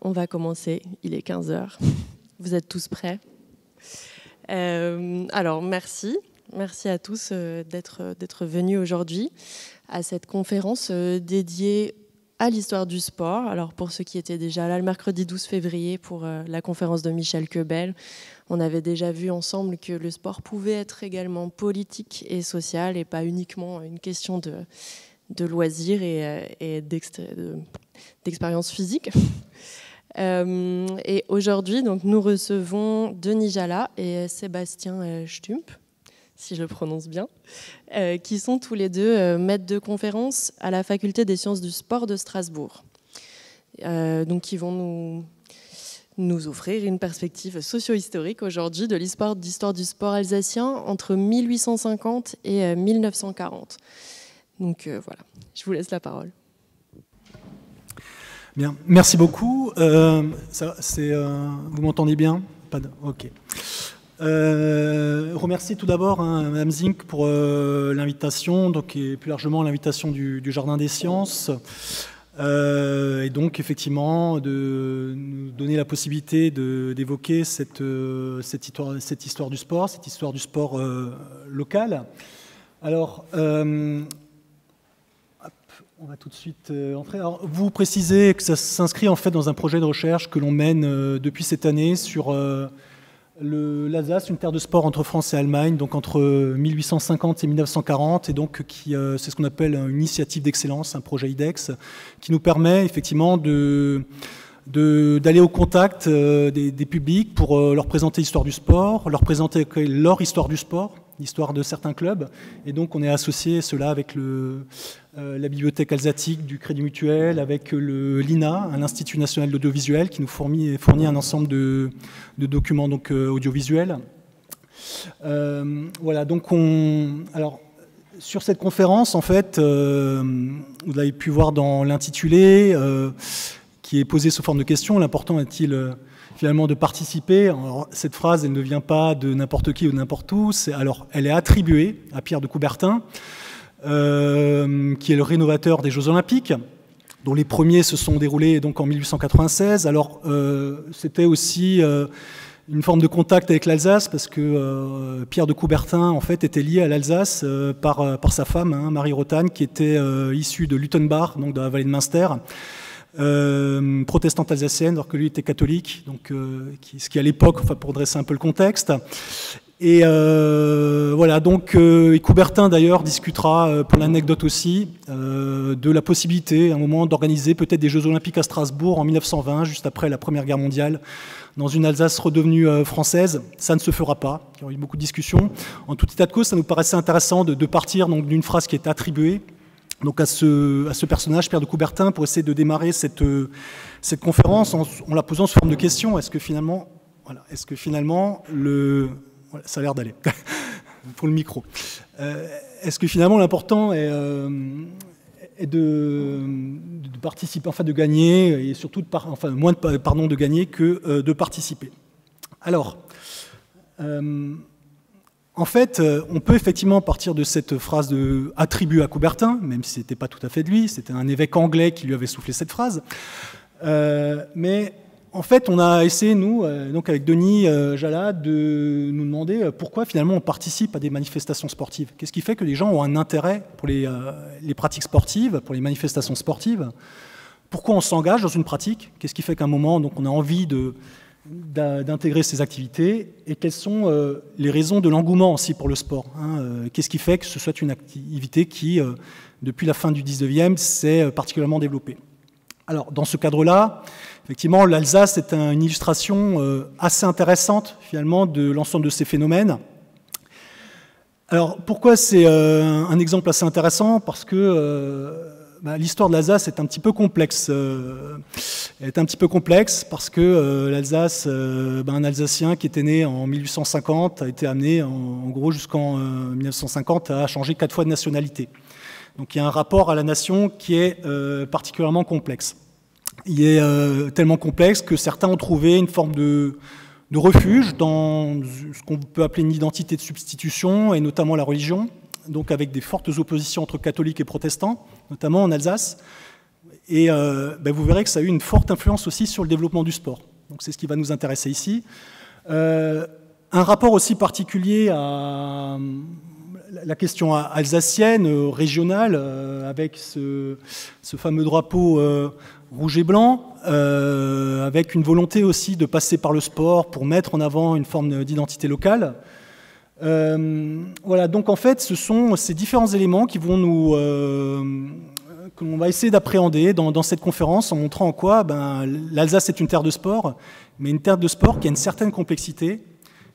on va commencer. Il est 15 h. Vous êtes tous prêts? Alors, merci. Merci à tous d'être venus aujourd'hui à cette conférence dédiée à l'histoire du sport. Alors, pour ceux qui étaient déjà là le mercredi 12 février pour la conférence de Michel Quebel, on avait déjà vu ensemble que le sport pouvait être également politique et social et pas uniquement une question de loisirs et d'expérience physique. Et aujourd'hui, donc, nous recevons Denis Jala et Sébastien Stump, si je le prononce bien, qui sont tous les deux maîtres de conférence à la Faculté des sciences du sport de Strasbourg. Donc, qui vont nous offrir une perspective socio-historique aujourd'hui de l'histoire du sport alsacien entre 1850 et 1940. Donc voilà, je vous laisse la parole. Bien, merci beaucoup. Vous m'entendez bien? Ok. Remercie tout d'abord Mme Zink pour l'invitation, donc, et plus largement l'invitation du Jardin des Sciences, et donc effectivement de nous donner la possibilité d'évoquer cette histoire du sport local. Alors, on va tout de suite entrer. Alors, vous précisez que ça s'inscrit en fait dans un projet de recherche que l'on mène depuis cette année sur l'Alsace, une terre de sport entre France et Allemagne, donc entre 1850 et 1940, et donc c'est ce qu'on appelle une initiative d'excellence, un projet IDEX, qui nous permet effectivement d'aller au contact des publics pour leur présenter l'histoire du sport, leur présenter leur histoire du sport, l'histoire de certains clubs, et donc on est associé cela avec la bibliothèque alsatique du Crédit Mutuel, avec l'INA, l'Institut national de l'audiovisuel, qui nous fournit un ensemble de documents donc, audiovisuels. Voilà, donc alors, sur cette conférence, en fait, vous l'avez pu voir dans l'intitulé, qui est posé sous forme de question. L'important est-il finalement de participer? Alors, cette phrase, elle ne vient pas de n'importe qui ou de n'importe où. Alors, elle est attribuée à Pierre de Coubertin, qui est le rénovateur des Jeux Olympiques, dont les premiers se sont déroulés donc en 1896. Alors, c'était aussi une forme de contact avec l'Alsace, parce que Pierre de Coubertin, en fait, était lié à l'Alsace par sa femme, Marie Rothane, qui était issue de Luttenbach, donc de la vallée de Münster, protestante alsacienne, alors que lui était catholique, donc, ce qui à l'époque, enfin, pour dresser un peu le contexte. Et voilà, donc Coubertin d'ailleurs discutera, pour l'anecdote aussi, de la possibilité à un moment d'organiser peut-être des Jeux Olympiques à Strasbourg en 1920, juste après la Première Guerre mondiale, dans une Alsace redevenue française. Ça ne se fera pas, il y a eu beaucoup de discussions. En tout état de cause, ça nous paraissait intéressant de partir donc, d'une phrase qui est attribuée donc, à ce personnage, Pierre de Coubertin, pour essayer de démarrer cette conférence en la posant sous forme de question. Est-ce que finalement voilà, ça a l'air d'aller pour le micro. Est-ce que finalement l'important est de participer, enfin de gagner, et surtout moins de gagner que de participer. Alors, en fait, on peut effectivement partir de cette phrase attribuée à Coubertin, même si ce n'était pas tout à fait de lui, c'était un évêque anglais qui lui avait soufflé cette phrase, mais en fait, on a essayé, nous, donc avec Denis Jala, de nous demander pourquoi finalement on participe à des manifestations sportives. Qu'est-ce qui fait que les gens ont un intérêt pour les pratiques sportives, pour les manifestations sportives? Pourquoi on s'engage dans une pratique? Qu'est-ce qui fait qu'à un moment, donc, on a envie d'intégrer ces activités? Et quelles sont les raisons de l'engouement aussi pour le sport, Qu'est-ce qui fait que ce soit une activité qui, depuis la fin du 19e, s'est particulièrement développée? Alors, dans ce cadre-là, effectivement, l'Alsace est une illustration assez intéressante, finalement, de l'ensemble de ces phénomènes. Alors, pourquoi c'est un exemple assez intéressant? Parce que l'histoire de l'Alsace est un petit peu complexe. Elle est un petit peu complexe parce que l'Alsace, un Alsacien qui était né en 1850 a été amené, en gros, jusqu'en 1950, à changer 4 fois de nationalité. Donc il y a un rapport à la nation qui est particulièrement complexe. Il est tellement complexe que certains ont trouvé une forme de refuge dans ce qu'on peut appeler une identité de substitution, et notamment la religion, donc avec des fortes oppositions entre catholiques et protestants, notamment en Alsace. Et vous verrez que ça a eu une forte influence aussi sur le développement du sport. Donc c'est ce qui va nous intéresser ici. Un rapport aussi particulier à la question alsacienne, régionale, avec ce fameux drapeau rouge et blanc, avec une volonté aussi de passer par le sport pour mettre en avant une forme d'identité locale. Voilà, donc en fait, ce sont ces différents éléments qui vont nous, que l'on va essayer d'appréhender dans cette conférence, en montrant en quoi l'Alsace est une terre de sport, mais une terre de sport qui a une certaine complexité,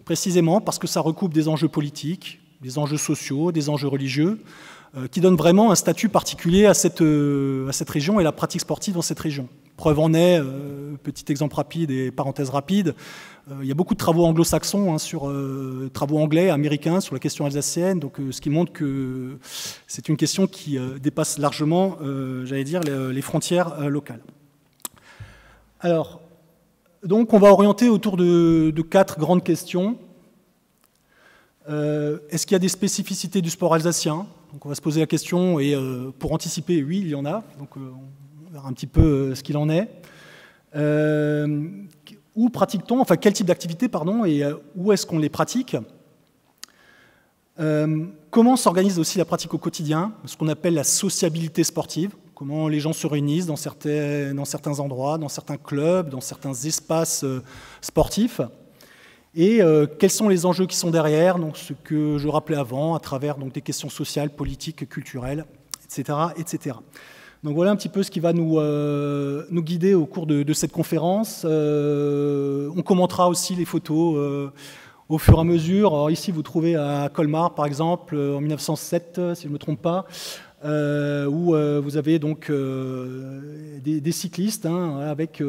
précisément parce que ça recoupe des enjeux politiques, des enjeux sociaux, des enjeux religieux, qui donnent vraiment un statut particulier à cette région et la pratique sportive dans cette région. Preuve en est, petit exemple rapide et parenthèse rapide, il y a beaucoup de travaux anglo-saxons, travaux anglais, américains sur la question alsacienne, donc ce qui montre que c'est une question qui dépasse largement, j'allais dire, les frontières locales. Alors, donc on va orienter autour de 4 grandes questions. Est-ce qu'il y a des spécificités du sport alsacien? Donc on va se poser la question, et pour anticiper, oui, il y en a. Donc on verra un petit peu ce qu'il en est. Où pratique-t-on, enfin quel type d'activité, pardon, et où est-ce qu'on les pratique? Comment s'organise aussi la pratique au quotidien, ce qu'on appelle la sociabilité sportive? Comment les gens se réunissent dans certains endroits, dans certains clubs, dans certains espaces sportifs? Et quels sont les enjeux qui sont derrière, donc ce que je rappelais avant, à travers donc, des questions sociales, politiques, culturelles, etc., etc. Donc voilà un petit peu ce qui va nous guider au cours de cette conférence. On commentera aussi les photos au fur et à mesure. Alors ici, vous trouvez à Colmar, par exemple, en 1907, si je ne me trompe pas, où vous avez donc des cyclistes avec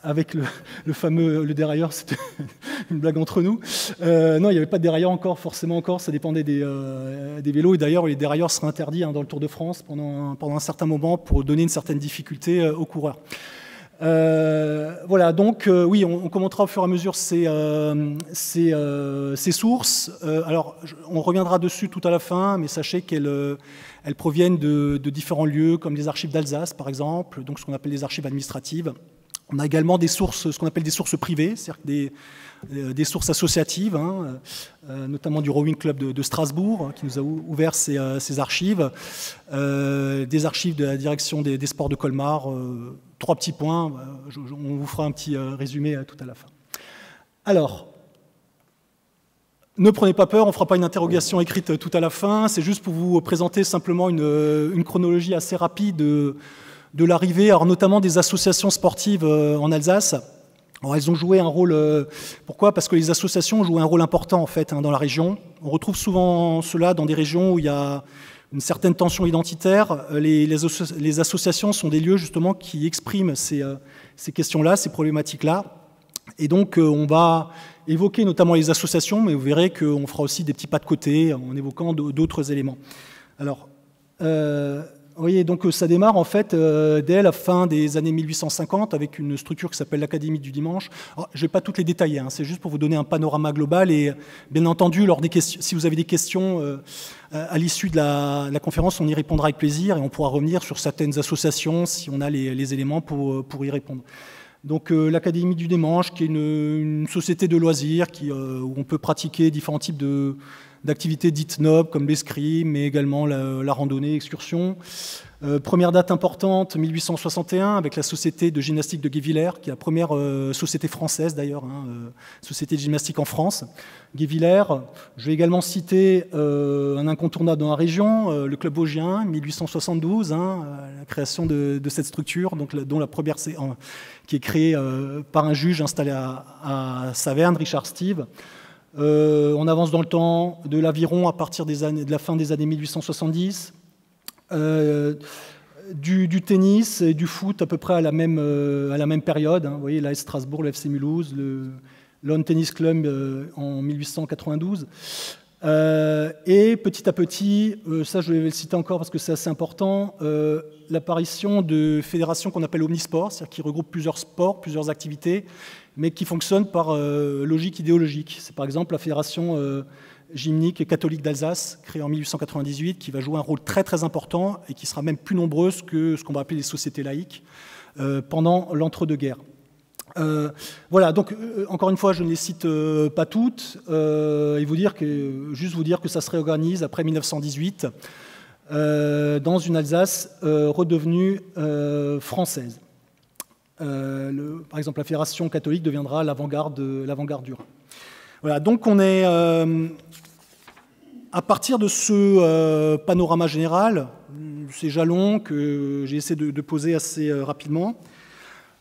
avec le fameux dérailleur, c'était une blague entre nous. Non, il n'y avait pas de dérailleur forcément encore, ça dépendait des vélos. Et d'ailleurs, les dérailleurs seraient interdits dans le Tour de France pendant un certain moment pour donner une certaine difficulté aux coureurs. Voilà, donc oui, on commentera au fur et à mesure ces sources. Alors, on reviendra dessus tout à la fin, mais sachez qu'elles proviennent de différents lieux, comme les archives d'Alsace, par exemple, donc ce qu'on appelle les archives administratives. On a également des sources, ce qu'on appelle des sources privées, c'est-à-dire des sources associatives, notamment du Rowing Club de Strasbourg, qui nous a ouvert ses archives, des archives de la direction des sports de Colmar. 3 petits points, on vous fera un petit résumé tout à la fin. Alors, ne prenez pas peur, on ne fera pas une interrogation écrite tout à la fin, c'est juste pour vous présenter simplement une chronologie assez rapide de l'arrivée, alors notamment des associations sportives en Alsace. Alors elles ont joué un rôle. Pourquoi? Parce que les associations ont joué un rôle important en fait dans la région. On retrouve souvent cela dans des régions où il y a une certaine tension identitaire. Les associations sont des lieux justement qui expriment ces questions-là, ces problématiques-là. Et donc on va évoquer notamment les associations, mais vous verrez qu'on fera aussi des petits pas de côté en évoquant d'autres éléments. Alors. Vous voyez, donc ça démarre en fait dès la fin des années 1850 avec une structure qui s'appelle l'Académie du Dimanche. Alors, je ne vais pas toutes les détailler, c'est juste pour vous donner un panorama global et bien entendu, si vous avez des questions à l'issue de la conférence, on y répondra avec plaisir et on pourra revenir sur certaines associations si on a les éléments pour y répondre. Donc l'Académie du Dimanche, qui est une société de loisirs où on peut pratiquer différents types d'activités dites nobles comme l'escrime, mais également la randonnée, excursion. Première date importante, 1861, avec la Société de gymnastique de Guévillers, qui est la première société française d'ailleurs, société de gymnastique en France. Guévillers, je vais également citer un incontournable dans la région, le Club Vosgien, 1872, la création de cette structure, dont la première qui est créée par un juge installé à Saverne, Richard Steve. On avance dans le temps de l'aviron à partir de la fin des années 1870, du tennis et du foot à peu près à la même période. Vous voyez, l'AS Strasbourg, le FC Mulhouse, le Lawn Tennis Club en 1892. Et petit à petit, ça je vais le citer encore parce que c'est assez important, l'apparition de fédérations qu'on appelle omnisports, c'est-à-dire qui regroupent plusieurs sports, plusieurs activités, mais qui fonctionnent par logique idéologique. C'est par exemple la fédération gymnique catholique d'Alsace, créée en 1898, qui va jouer un rôle très très important et qui sera même plus nombreuse que ce qu'on va appeler les sociétés laïques pendant l'entre-deux-guerres. Voilà, donc encore une fois, je ne les cite pas toutes, et juste vous dire que ça se réorganise après 1918 dans une Alsace redevenue française. Par exemple, la Fédération catholique deviendra l'avant-garde du Rhin. Voilà, donc on est à partir de ce panorama général, ces jalons que j'ai essayé de poser assez rapidement.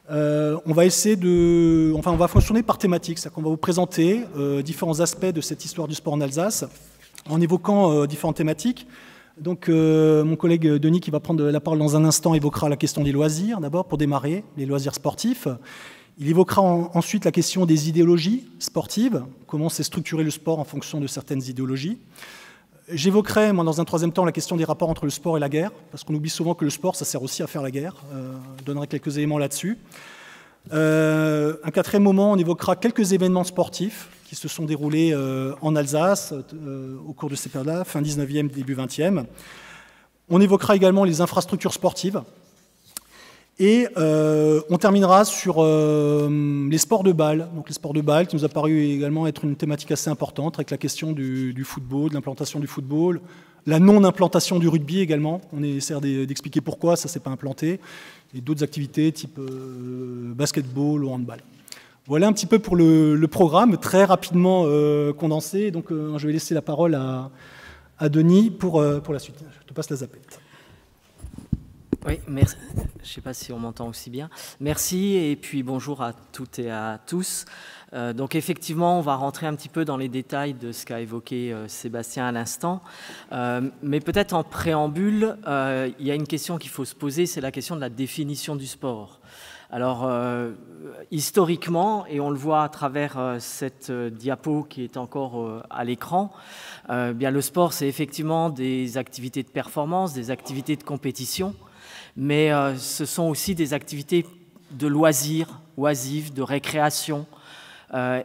On va fonctionner par thématique, c'est-à-dire qu'on va vous présenter différents aspects de cette histoire du sport en Alsace en évoquant différentes thématiques. Donc mon collègue Denis, qui va prendre la parole dans un instant, évoquera la question des loisirs d'abord pour démarrer, les loisirs sportifs. Il évoquera ensuite la question des idéologies sportives, comment s'est structuré le sport en fonction de certaines idéologies. J'évoquerai, moi, dans un troisième temps, la question des rapports entre le sport et la guerre, parce qu'on oublie souvent que le sport, ça sert aussi à faire la guerre. Je donnerai quelques éléments là-dessus. Un quatrième moment, on évoquera quelques événements sportifs qui se sont déroulés en Alsace au cours de ces périodes-là, fin 19e, début 20e. On évoquera également les infrastructures sportives. Et on terminera sur les sports de balle. Donc les sports de balle qui nous a paru également être une thématique assez importante avec la question du football, de l'implantation du football, la non-implantation du rugby également. On essaie d'expliquer pourquoi ça ne s'est pas implanté. Et d'autres activités type basketball ou handball. Voilà un petit peu pour le programme, très rapidement condensé. Donc je vais laisser la parole à Denis pour la suite. Je te passe la zapette. Oui, merci. Je ne sais pas si on m'entend aussi bien. Merci et puis bonjour à toutes et à tous. Donc effectivement, on va rentrer un petit peu dans les détails de ce qu'a évoqué Sébastien à l'instant. Mais peut-être en préambule, il y a une question qu'il faut se poser, c'est la question de la définition du sport. Alors, historiquement, et on le voit à travers cette diapo qui est encore à l'écran, bien le sport, c'est effectivement des activités de performance, des activités de compétition, mais ce sont aussi des activités de loisirs, oisives, de récréation.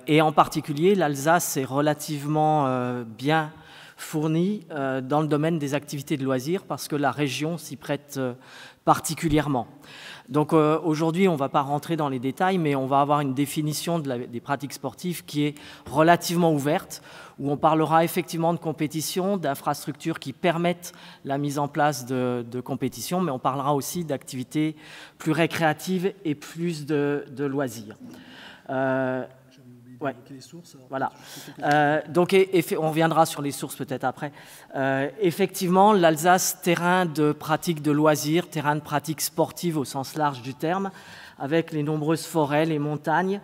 Et en particulier, l'Alsace est relativement bien fournie dans le domaine des activités de loisirs parce que la région s'y prête particulièrement. Donc aujourd'hui, on ne va pas rentrer dans les détails, mais on va avoir une définition des pratiques sportives qui est relativement ouverte, où on parlera effectivement de compétition, d'infrastructures qui permettent la mise en place de compétitions, mais on parlera aussi d'activités plus récréatives et plus de loisirs. Ouais. Les sources, voilà. Donc, on reviendra sur les sources peut-être après. Effectivement, l'Alsace, terrain de pratique de loisirs, terrain de pratique sportive au sens large du terme, avec les nombreuses forêts, les montagnes.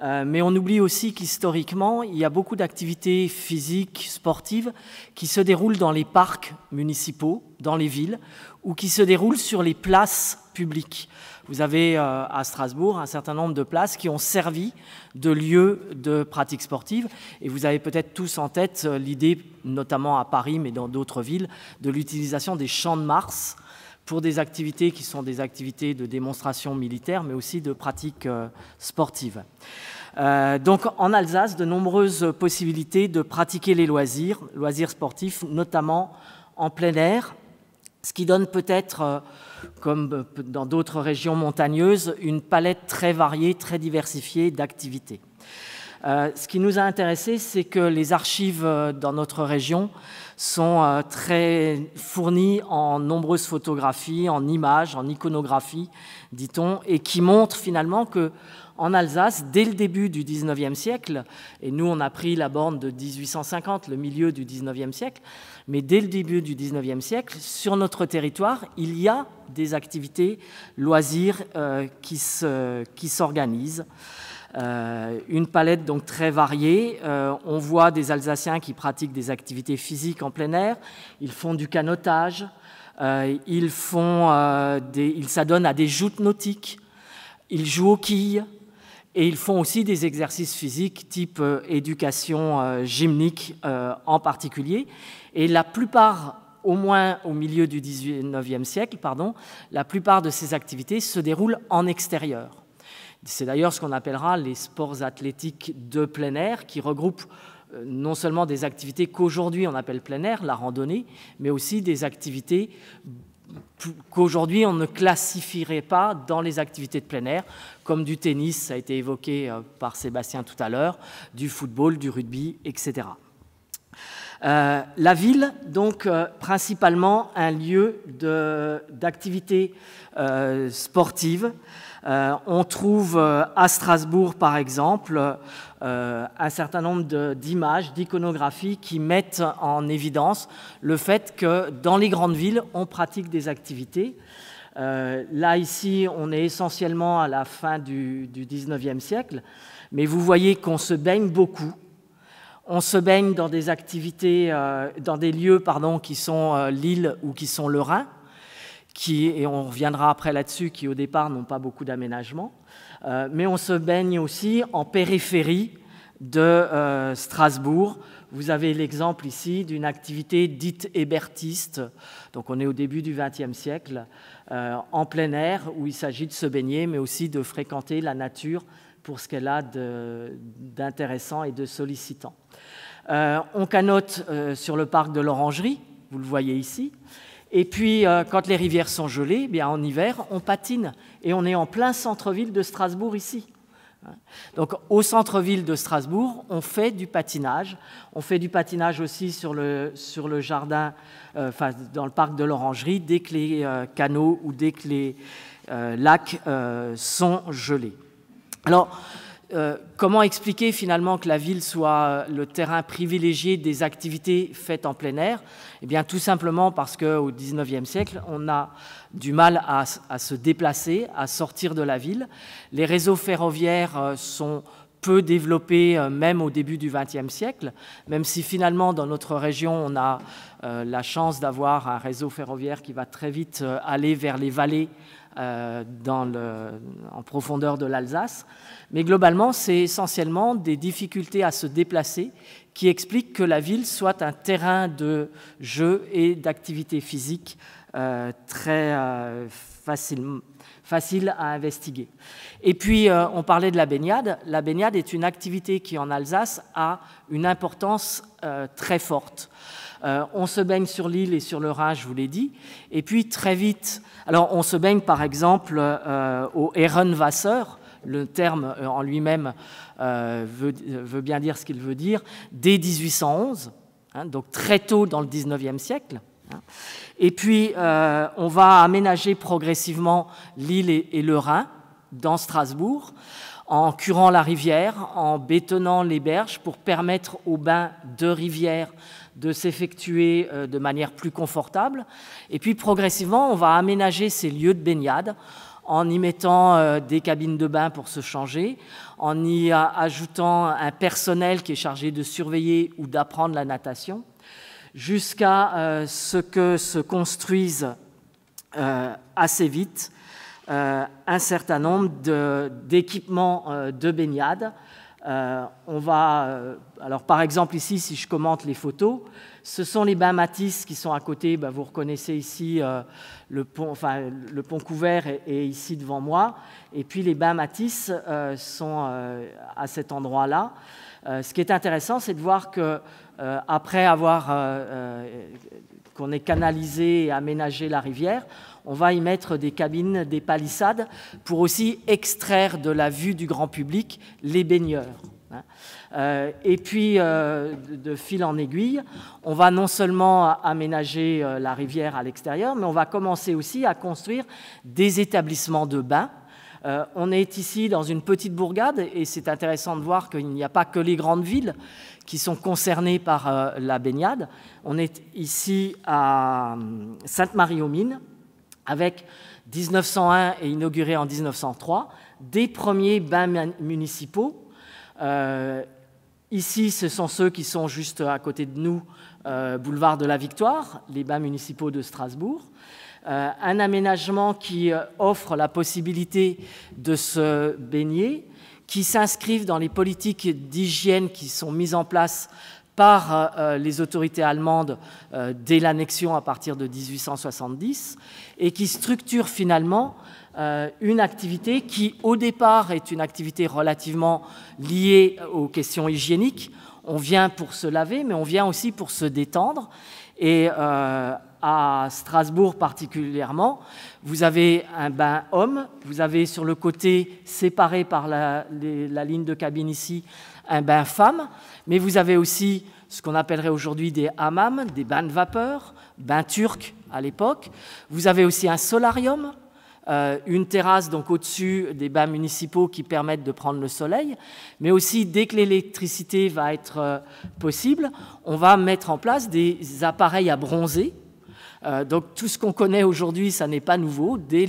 Mais on oublie aussi qu'historiquement, il y a beaucoup d'activités physiques, sportives, qui se déroulent dans les parcs municipaux, dans les villes, ou qui se déroulent sur les places publiques. Vous avez à Strasbourg un certain nombre de places qui ont servi de lieux de pratique sportive. Et vous avez peut-être tous en tête l'idée, notamment à Paris, mais dans d'autres villes, de l'utilisation des champs de Mars pour des activités qui sont des activités de démonstration militaire, mais aussi de pratique sportive. Donc en Alsace, de nombreuses possibilités de pratiquer les loisirs sportifs, notamment en plein air, ce qui donne peut-être, comme dans d'autres régions montagneuses, une palette très variée, très diversifiée d'activités. Ce qui nous a intéressé, c'est que les archives dans notre région sont très fournies en nombreuses photographies, en images, en iconographie, dit-on, et qui montrent finalement que en Alsace, dès le début du XIXe siècle, et nous on a pris la borne de 1850, le milieu du XIXe siècle, mais dès le début du XIXe siècle, sur notre territoire, il y a des activités loisirs qui s'organisent. Une palette donc très variée. On voit des Alsaciens qui pratiquent des activités physiques en plein air. Ils font du canotage. Ils s'adonnent à des joutes nautiques. Ils jouent aux quilles. Et ils font aussi des exercices physiques type éducation gymnique en particulier. Et la plupart, au moins au milieu du XIXe siècle, la plupart de ces activités se déroulent en extérieur. C'est d'ailleurs ce qu'on appellera les sports athlétiques de plein air, qui regroupent non seulement des activités qu'aujourd'hui on appelle plein air, la randonnée, mais aussi des activités qu'aujourd'hui on ne classifierait pas dans les activités de plein air, comme du tennis, ça a été évoqué par Sébastien tout à l'heure, du football, du rugby, etc. La ville, donc, principalement un lieu d'activité sportive. On trouve à Strasbourg, par exemple, un certain nombre d'images, d'iconographies qui mettent en évidence le fait que dans les grandes villes, on pratique des activités. Là, ici, on est essentiellement à la fin du 19e siècle, mais vous voyez qu'on se baigne beaucoup. On se baigne dans des activités, dans des lieux qui sont l'Île ou qui sont le Rhin, et on reviendra après là-dessus, qui au départ n'ont pas beaucoup d'aménagement. Mais on se baigne aussi en périphérie de Strasbourg. Vous avez l'exemple ici d'une activité dite hébertiste, donc on est au début du XXe siècle, en plein air, où il s'agit de se baigner, mais aussi de fréquenter la nature pour ce qu'elle a d'intéressant et de sollicitant. On canote sur le parc de l'Orangerie, vous le voyez ici. Et puis, quand les rivières sont gelées, eh bien, en hiver, on patine. Et on est en plein centre-ville de Strasbourg ici. Donc, au centre-ville de Strasbourg, on fait du patinage. On fait du patinage aussi sur le jardin, dans le parc de l'Orangerie, dès que les canaux ou dès que les lacs sont gelés. Alors, comment expliquer finalement que la ville soit le terrain privilégié des activités faites en plein air? Eh bien, tout simplement parce qu'au XIXe siècle, on a du mal à se déplacer, à sortir de la ville. Les réseaux ferroviaires sont peu développés, même au début du XXe siècle, même si finalement, dans notre région, on a la chance d'avoir un réseau ferroviaire qui va très vite aller vers les vallées en profondeur de l'Alsace. Mais globalement, c'est essentiellement des difficultés à se déplacer qui expliquent que la ville soit un terrain de jeu et d'activité physique très facile à investiguer. Et puis, on parlait de la baignade. La baignade est une activité qui, en Alsace, a une importance très forte. On se baigne sur l'Île et sur le Rhin, je vous l'ai dit. Et puis, très vite, alors on se baigne, par exemple, au Herrenwasser. Le terme en lui-même veut bien dire ce qu'il veut dire, dès 1811, donc très tôt dans le 19e siècle. Et puis, on va aménager progressivement l'Île et le Rhin dans Strasbourg, en curant la rivière, en bétonnant les berges pour permettre aux bains de rivière de s'effectuer de manière plus confortable. Et puis, progressivement, on va aménager ces lieux de baignade en y mettant des cabines de bain pour se changer, en y ajoutant un personnel qui est chargé de surveiller ou d'apprendre la natation, jusqu'à ce que se construisent assez vite un certain nombre d'équipements de baignade. Alors par exemple ici, si je commente les photos, ce sont les bains Matisse qui sont à côté. Vous reconnaissez ici le pont couvert est ici devant moi. Et puis les bains Matisse sont à cet endroit-là. Ce qui est intéressant, c'est de voir que après qu'on ait canalisé et aménagé la rivière, on va y mettre des cabines, des palissades, pour aussi extraire de la vue du grand public les baigneurs. Et puis, de fil en aiguille, on va non seulement aménager la rivière à l'extérieur, mais on va commencer aussi à construire des établissements de bains. On est ici dans une petite bourgade, et c'est intéressant de voir qu'il n'y a pas que les grandes villes qui sont concernées par la baignade. On est ici à Sainte-Marie-aux-Mines, avec 1901 et inauguré en 1903, des premiers bains municipaux. Ici, ce sont ceux qui sont juste à côté de nous, boulevard de la Victoire, les bains municipaux de Strasbourg. Un aménagement qui offre la possibilité de se baigner, qui s'inscrivent dans les politiques d'hygiène qui sont mises en place par les autorités allemandes dès l'annexion à partir de 1870 et qui structure finalement une activité qui, au départ, est une activité relativement liée aux questions hygiéniques. On vient pour se laver, mais on vient aussi pour se détendre. Et à Strasbourg particulièrement, vous avez un bain homme, vous avez sur le côté, séparé par la ligne de cabine ici, un bain femme, mais vous avez aussi ce qu'on appellerait aujourd'hui des hammams, des bains de vapeur, bains turcs à l'époque. Vous avez aussi un solarium, une terrasse donc au-dessus des bains municipaux qui permettent de prendre le soleil, mais aussi dès que l'électricité va être possible, on va mettre en place des appareils à bronzer. Donc tout ce qu'on connaît aujourd'hui, ça n'est pas nouveau. Dès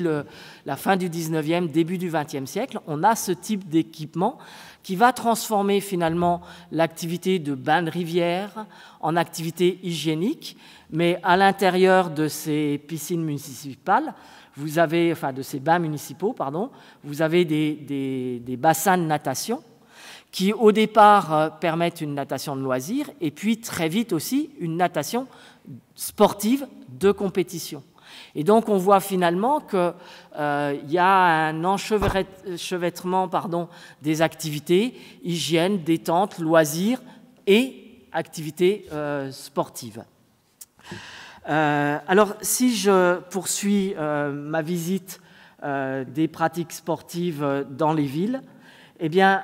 la fin du 19e, début du 20e siècle, on a ce type d'équipement qui va transformer finalement l'activité de bain de rivière en activité hygiénique, mais à l'intérieur de ces piscines municipales, vous avez, enfin de ces bains municipaux, pardon, vous avez des bassins de natation qui au départ permettent une natation de loisir et puis très vite aussi une natation sportive de compétition. Et donc on voit finalement qu'il y a un enchevêtrement des activités, hygiène, détente, loisirs et activités sportives. Alors, si je poursuis ma visite des pratiques sportives dans les villes, eh bien,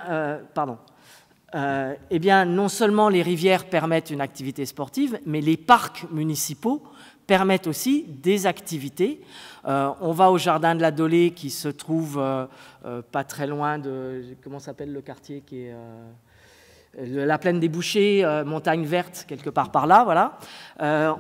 non seulement les rivières permettent une activité sportive, mais les parcs municipaux permettent aussi des activités. On va au jardin de la Dolée qui se trouve pas très loin de... Comment s'appelle le quartier qui est... la plaine des Bouchers, montagne verte, quelque part par là, voilà.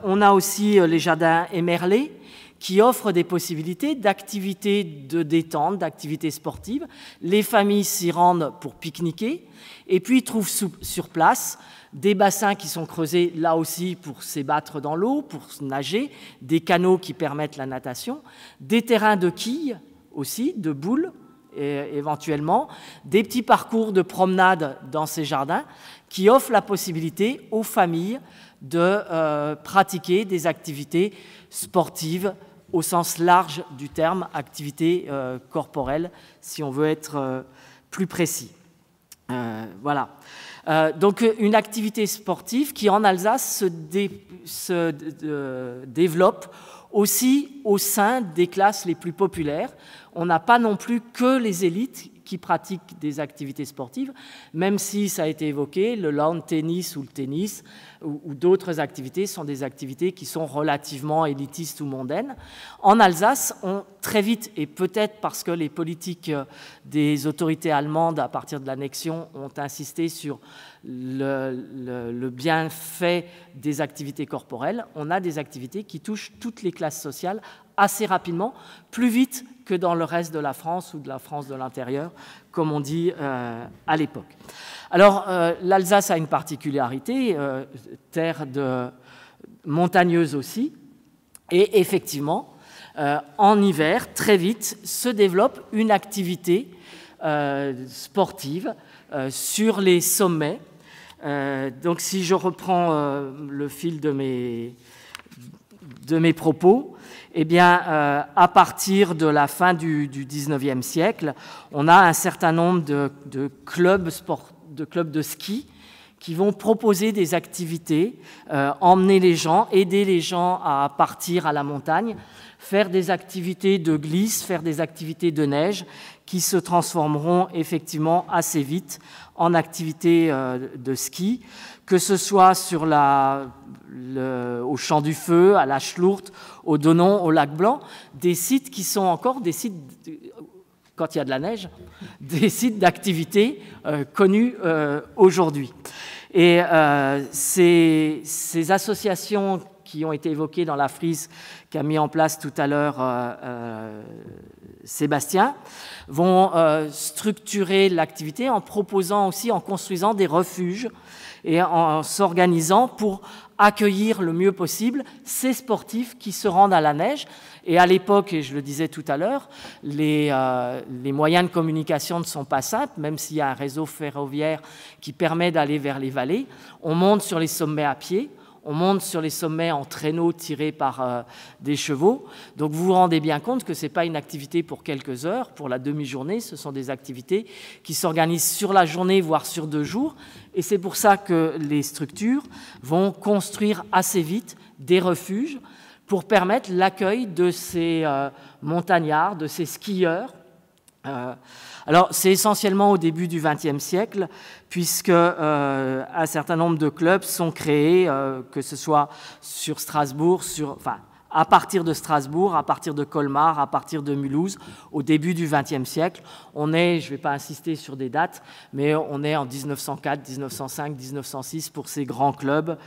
On a aussi les jardins Émerlé, qui offrent des possibilités d'activités de détente, d'activités sportives. Les familles s'y rendent pour pique-niquer, et puis trouvent sur place des bassins qui sont creusés là aussi pour s'ébattre dans l'eau, pour nager, des canaux qui permettent la natation, des terrains de quilles aussi, de boules, et éventuellement, des petits parcours de promenade dans ces jardins qui offrent la possibilité aux familles de pratiquer des activités sportives au sens large du terme, activités corporelles, si on veut être plus précis. Voilà. Donc une activité sportive qui en Alsace se développe aussi au sein des classes les plus populaires. On n'a pas non plus que les élites qui pratiquent des activités sportives, même si ça a été évoqué, le lawn tennis ou le tennis ou d'autres activités sont des activités qui sont relativement élitistes ou mondaines. En Alsace, très vite, et peut-être parce que les politiques des autorités allemandes à partir de l'annexion ont insisté sur le bienfait des activités corporelles, on a des activités qui touchent toutes les classes sociales assez rapidement, plus vite que dans le reste de la France ou de la France de l'intérieur, comme on dit à l'époque. Alors, l'Alsace a une particularité, terre montagneuse aussi, et effectivement, en hiver, très vite, se développe une activité sportive sur les sommets. Donc, si je reprends le fil de mes propos, eh bien, à partir de la fin du XIXe siècle, on a un certain nombre de clubs de ski qui vont proposer des activités, emmener les gens, aider les gens à partir à la montagne, faire des activités de glisse, faire des activités de neige qui se transformeront effectivement assez vite en activités de ski, que ce soit au Champ du Feu, à la Schlourte, au Donon, au Lac Blanc, des sites qui sont encore des sites, quand il y a de la neige, des sites d'activité connus aujourd'hui. Et ces associations qui ont été évoquées dans la frise qu'a mis en place tout à l'heure Sébastien, vont structurer l'activité en proposant aussi, en construisant des refuges et en s'organisant pour accueillir le mieux possible ces sportifs qui se rendent à la neige. Et à l'époque, et je le disais tout à l'heure, les moyens de communication ne sont pas simples, même s'il y a un réseau ferroviaire qui permet d'aller vers les vallées. On monte sur les sommets à pied, on monte sur les sommets en traîneau tiré par des chevaux. Donc vous vous rendez bien compte que ce n'est pas une activité pour quelques heures, pour la demi-journée, ce sont des activités qui s'organisent sur la journée, voire sur 2 jours. Et c'est pour ça que les structures vont construire assez vite des refuges pour permettre l'accueil de ces montagnards, de ces skieurs. Alors, c'est essentiellement au début du XXe siècle, puisque un certain nombre de clubs sont créés, que ce soit sur Strasbourg, à partir de Strasbourg, à partir de Colmar, à partir de Mulhouse, au début du XXe siècle. On est, je ne vais pas insister sur des dates, mais on est en 1904, 1905, 1906 pour ces grands clubs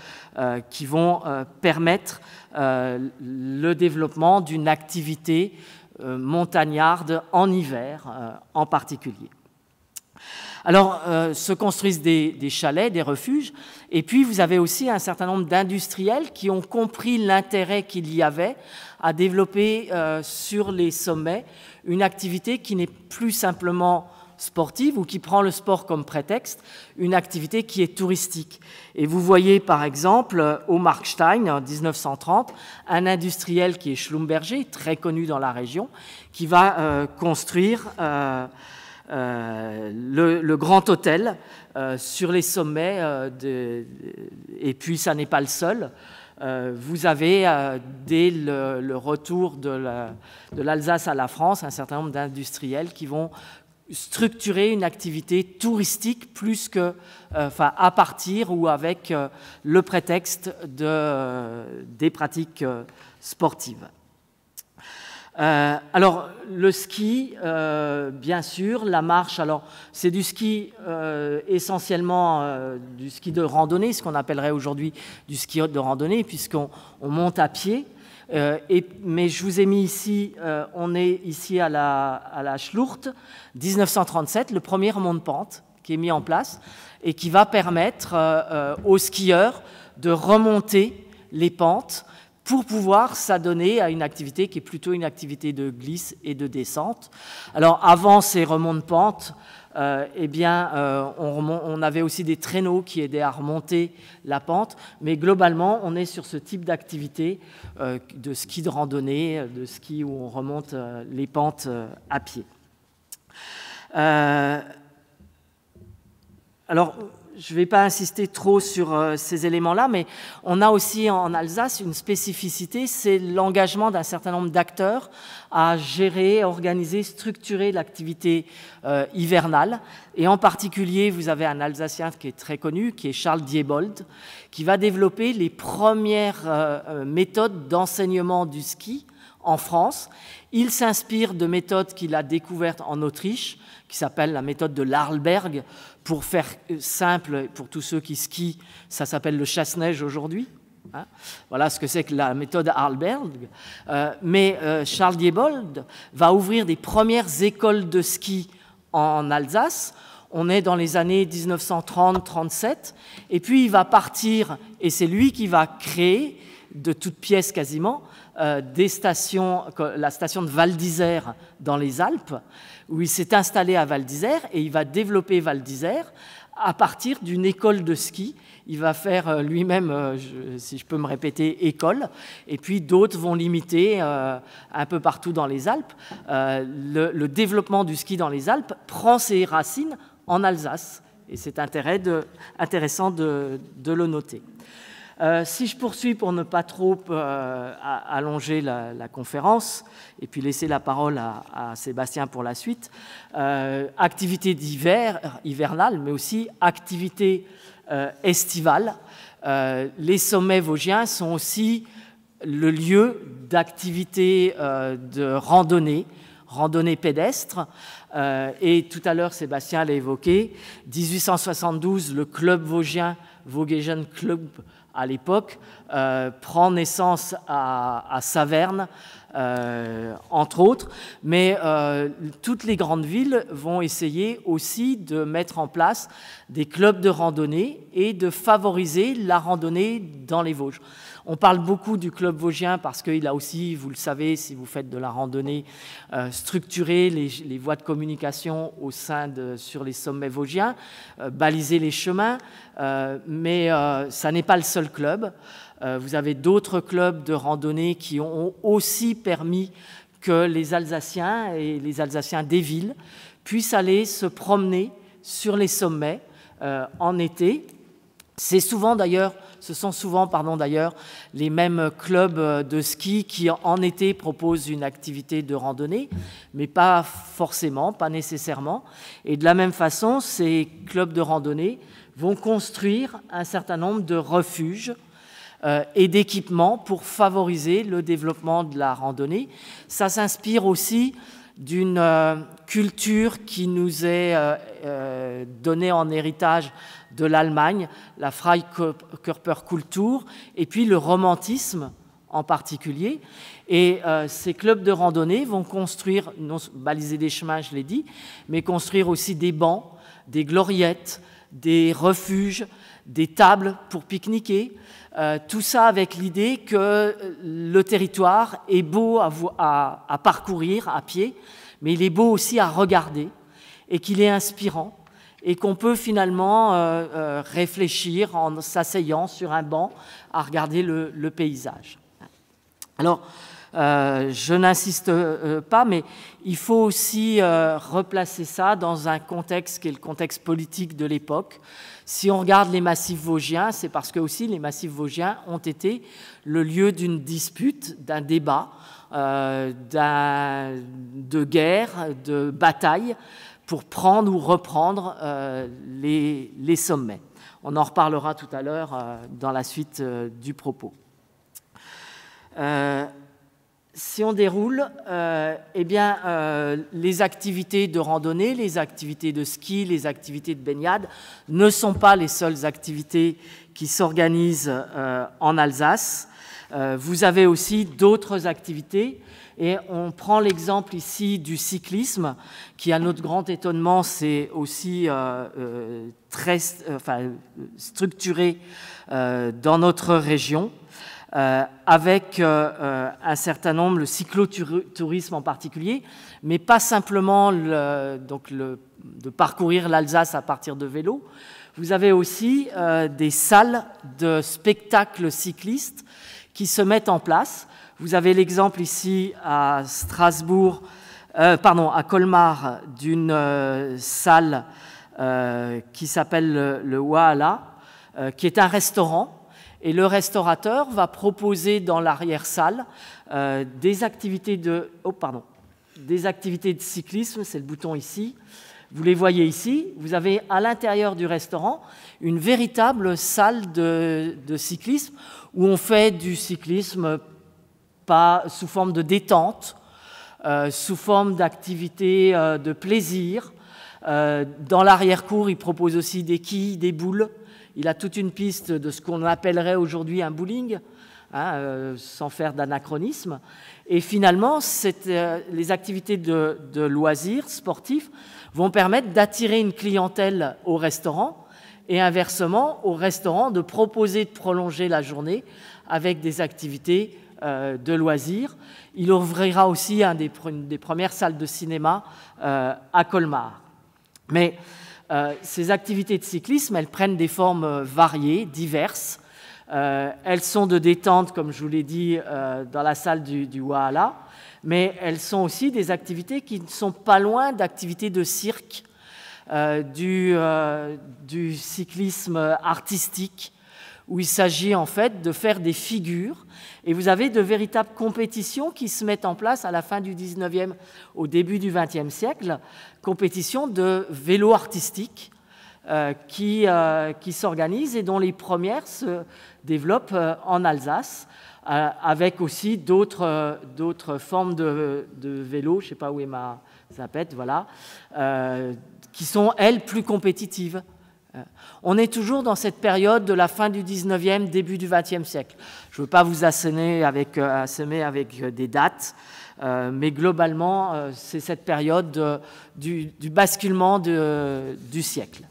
qui vont permettre le développement d'une activité montagnarde en hiver en particulier. Alors, se construisent des chalets, des refuges, et puis vous avez aussi un certain nombre d'industriels qui ont compris l'intérêt qu'il y avait à développer sur les sommets une activité qui n'est plus simplement sportive ou qui prend le sport comme prétexte, une activité qui est touristique. Et vous voyez par exemple au Markstein, en 1930, un industriel qui est Schlumberger, très connu dans la région, qui va construire le Grand Hôtel sur les sommets, et puis ça n'est pas le seul. Vous avez, dès le retour de l'Alsace à la France, un certain nombre d'industriels qui vont structurer une activité touristique plus que, à partir ou avec le prétexte des pratiques sportives. Alors, le ski, bien sûr, la marche, alors c'est du ski essentiellement du ski de randonnée, ce qu'on appellerait aujourd'hui du ski de randonnée, puisqu'on monte à pied. Mais je vous ai mis ici, on est ici à la Schlucht, 1937, le premier remonte-pente qui est mis en place et qui va permettre aux skieurs de remonter les pentes pour pouvoir s'adonner à une activité qui est plutôt une activité de glisse et de descente. Alors avant ces remontes-pentes, on avait aussi des traîneaux qui aidaient à remonter la pente, mais globalement, on est sur ce type d'activité de ski de randonnée, de ski où on remonte les pentes à pied. Alors, je ne vais pas insister trop sur ces éléments-là, mais on a aussi en Alsace une spécificité, c'est l'engagement d'un certain nombre d'acteurs à gérer, organiser, structurer l'activité hivernale. Et en particulier, vous avez un Alsacien qui est très connu, qui est Charles Diebold, qui va développer les premières méthodes d'enseignement du ski en France. Il s'inspire de méthodes qu'il a découvertes en Autriche, qui s'appelle la méthode de l'Arlberg. Pour faire simple, pour tous ceux qui skient, ça s'appelle le chasse-neige aujourd'hui. Hein, voilà ce que c'est que la méthode Arlberg. Mais Charles Diebold va ouvrir des premières écoles de ski en Alsace. On est dans les années 1930-37. Et puis il va partir, et c'est lui qui va créer, de toutes pièces quasiment, la station de Val d'Isère dans les Alpes, où il s'est installé à Val d'Isère et il va développer Val d'Isère à partir d'une école de ski. Il va faire lui-même, si je peux me répéter, école, et puis d'autres vont l'imiter un peu partout dans les Alpes. Le développement du ski dans les Alpes prend ses racines en Alsace, et c'est intéressant de le noter. Si je poursuis pour ne pas trop allonger la conférence et puis laisser la parole à Sébastien pour la suite, activité hivernale, mais aussi activité estivale. Les sommets vosgiens sont aussi le lieu d'activité de randonnée pédestre. Et tout à l'heure, Sébastien l'a évoqué, 1872, le club vosgien, Vogesen Club, à l'époque, prend naissance à Saverne, entre autres, mais toutes les grandes villes vont essayer aussi de mettre en place des clubs de randonnée et de favoriser la randonnée dans les Vosges. On parle beaucoup du club vosgien parce qu'il a aussi, vous le savez, si vous faites de la randonnée, structuré les voies de communication sur les sommets vosgiens, baliser les chemins, mais ça n'est pas le seul club. Vous avez d'autres clubs de randonnée qui ont aussi permis que les Alsaciens et les Alsaciens des villes puissent aller se promener sur les sommets en été. Ce sont souvent les mêmes clubs de ski qui en été proposent une activité de randonnée, mais pas forcément, pas nécessairement. Et de la même façon, ces clubs de randonnée vont construire un certain nombre de refuges et d'équipements pour favoriser le développement de la randonnée. Ça s'inspire aussi d'une culture qui nous est donnée en héritage de l'Allemagne, la Freikörperkultur, et puis le romantisme en particulier. Et ces clubs de randonnée vont construire, non baliser des chemins, je l'ai dit, mais construire aussi des bancs, des gloriettes, des refuges, des tables pour pique-niquer. Tout ça avec l'idée que le territoire est beau à parcourir à pied, mais il est beau aussi à regarder et qu'il est inspirant et qu'on peut finalement réfléchir en s'asseyant sur un banc à regarder le paysage. Alors, je n'insiste pas, mais il faut aussi replacer ça dans un contexte qui est le contexte politique de l'époque. Si on regarde les massifs vosgiens, c'est parce que aussi les massifs vosgiens ont été le lieu d'une dispute, d'un débat, de guerre, de bataille, pour prendre ou reprendre les sommets. On en reparlera tout à l'heure dans la suite du propos. Si on déroule, les activités de randonnée, les activités de ski, les activités de baignade ne sont pas les seules activités qui s'organisent en Alsace. Vous avez aussi d'autres activités et on prend l'exemple ici du cyclisme qui, à notre grand étonnement, c'est aussi très structuré dans notre région. Avec un certain nombre, le cyclotourisme en particulier, mais pas simplement de parcourir l'Alsace à partir de vélo. Vous avez aussi des salles de spectacles cyclistes qui se mettent en place. Vous avez l'exemple ici à à Colmar d'une salle qui s'appelle le Waala, qui est un restaurant. Et le restaurateur va proposer dans l'arrière-salle des activités de cyclisme, c'est le bouton ici. Vous les voyez ici. Vous avez à l'intérieur du restaurant une véritable salle de cyclisme où on fait du cyclisme pas sous forme de détente, sous forme d'activité de plaisir. Dans l'arrière-cour, il propose aussi des quilles, des boules. Il a toute une piste de ce qu'on appellerait aujourd'hui un bowling, sans faire d'anachronisme. Et finalement, les activités de loisirs sportifs vont permettre d'attirer une clientèle au restaurant et inversement, au restaurant de proposer de prolonger la journée avec des activités de loisirs. Il ouvrira aussi une des premières salles de cinéma à Colmar. Mais ces activités de cyclisme, elles prennent des formes variées, diverses. Elles sont de détente, comme je vous l'ai dit, dans la salle du Waala, mais elles sont aussi des activités qui ne sont pas loin d'activités de cirque, du cyclisme artistique, où il s'agit en fait de faire des figures. Et vous avez de véritables compétitions qui se mettent en place à la fin du 19e, au début du 20e siècle, compétitions de vélo artistique qui s'organisent et dont les premières se développent en Alsace, avec aussi d'autres formes de vélo, je ne sais pas où est ma zapette, voilà, qui sont, elles, plus compétitives. On est toujours dans cette période de la fin du 19e, début du 20e siècle. Je ne veux pas vous assommer avec des dates, mais globalement, c'est cette période du basculement du siècle.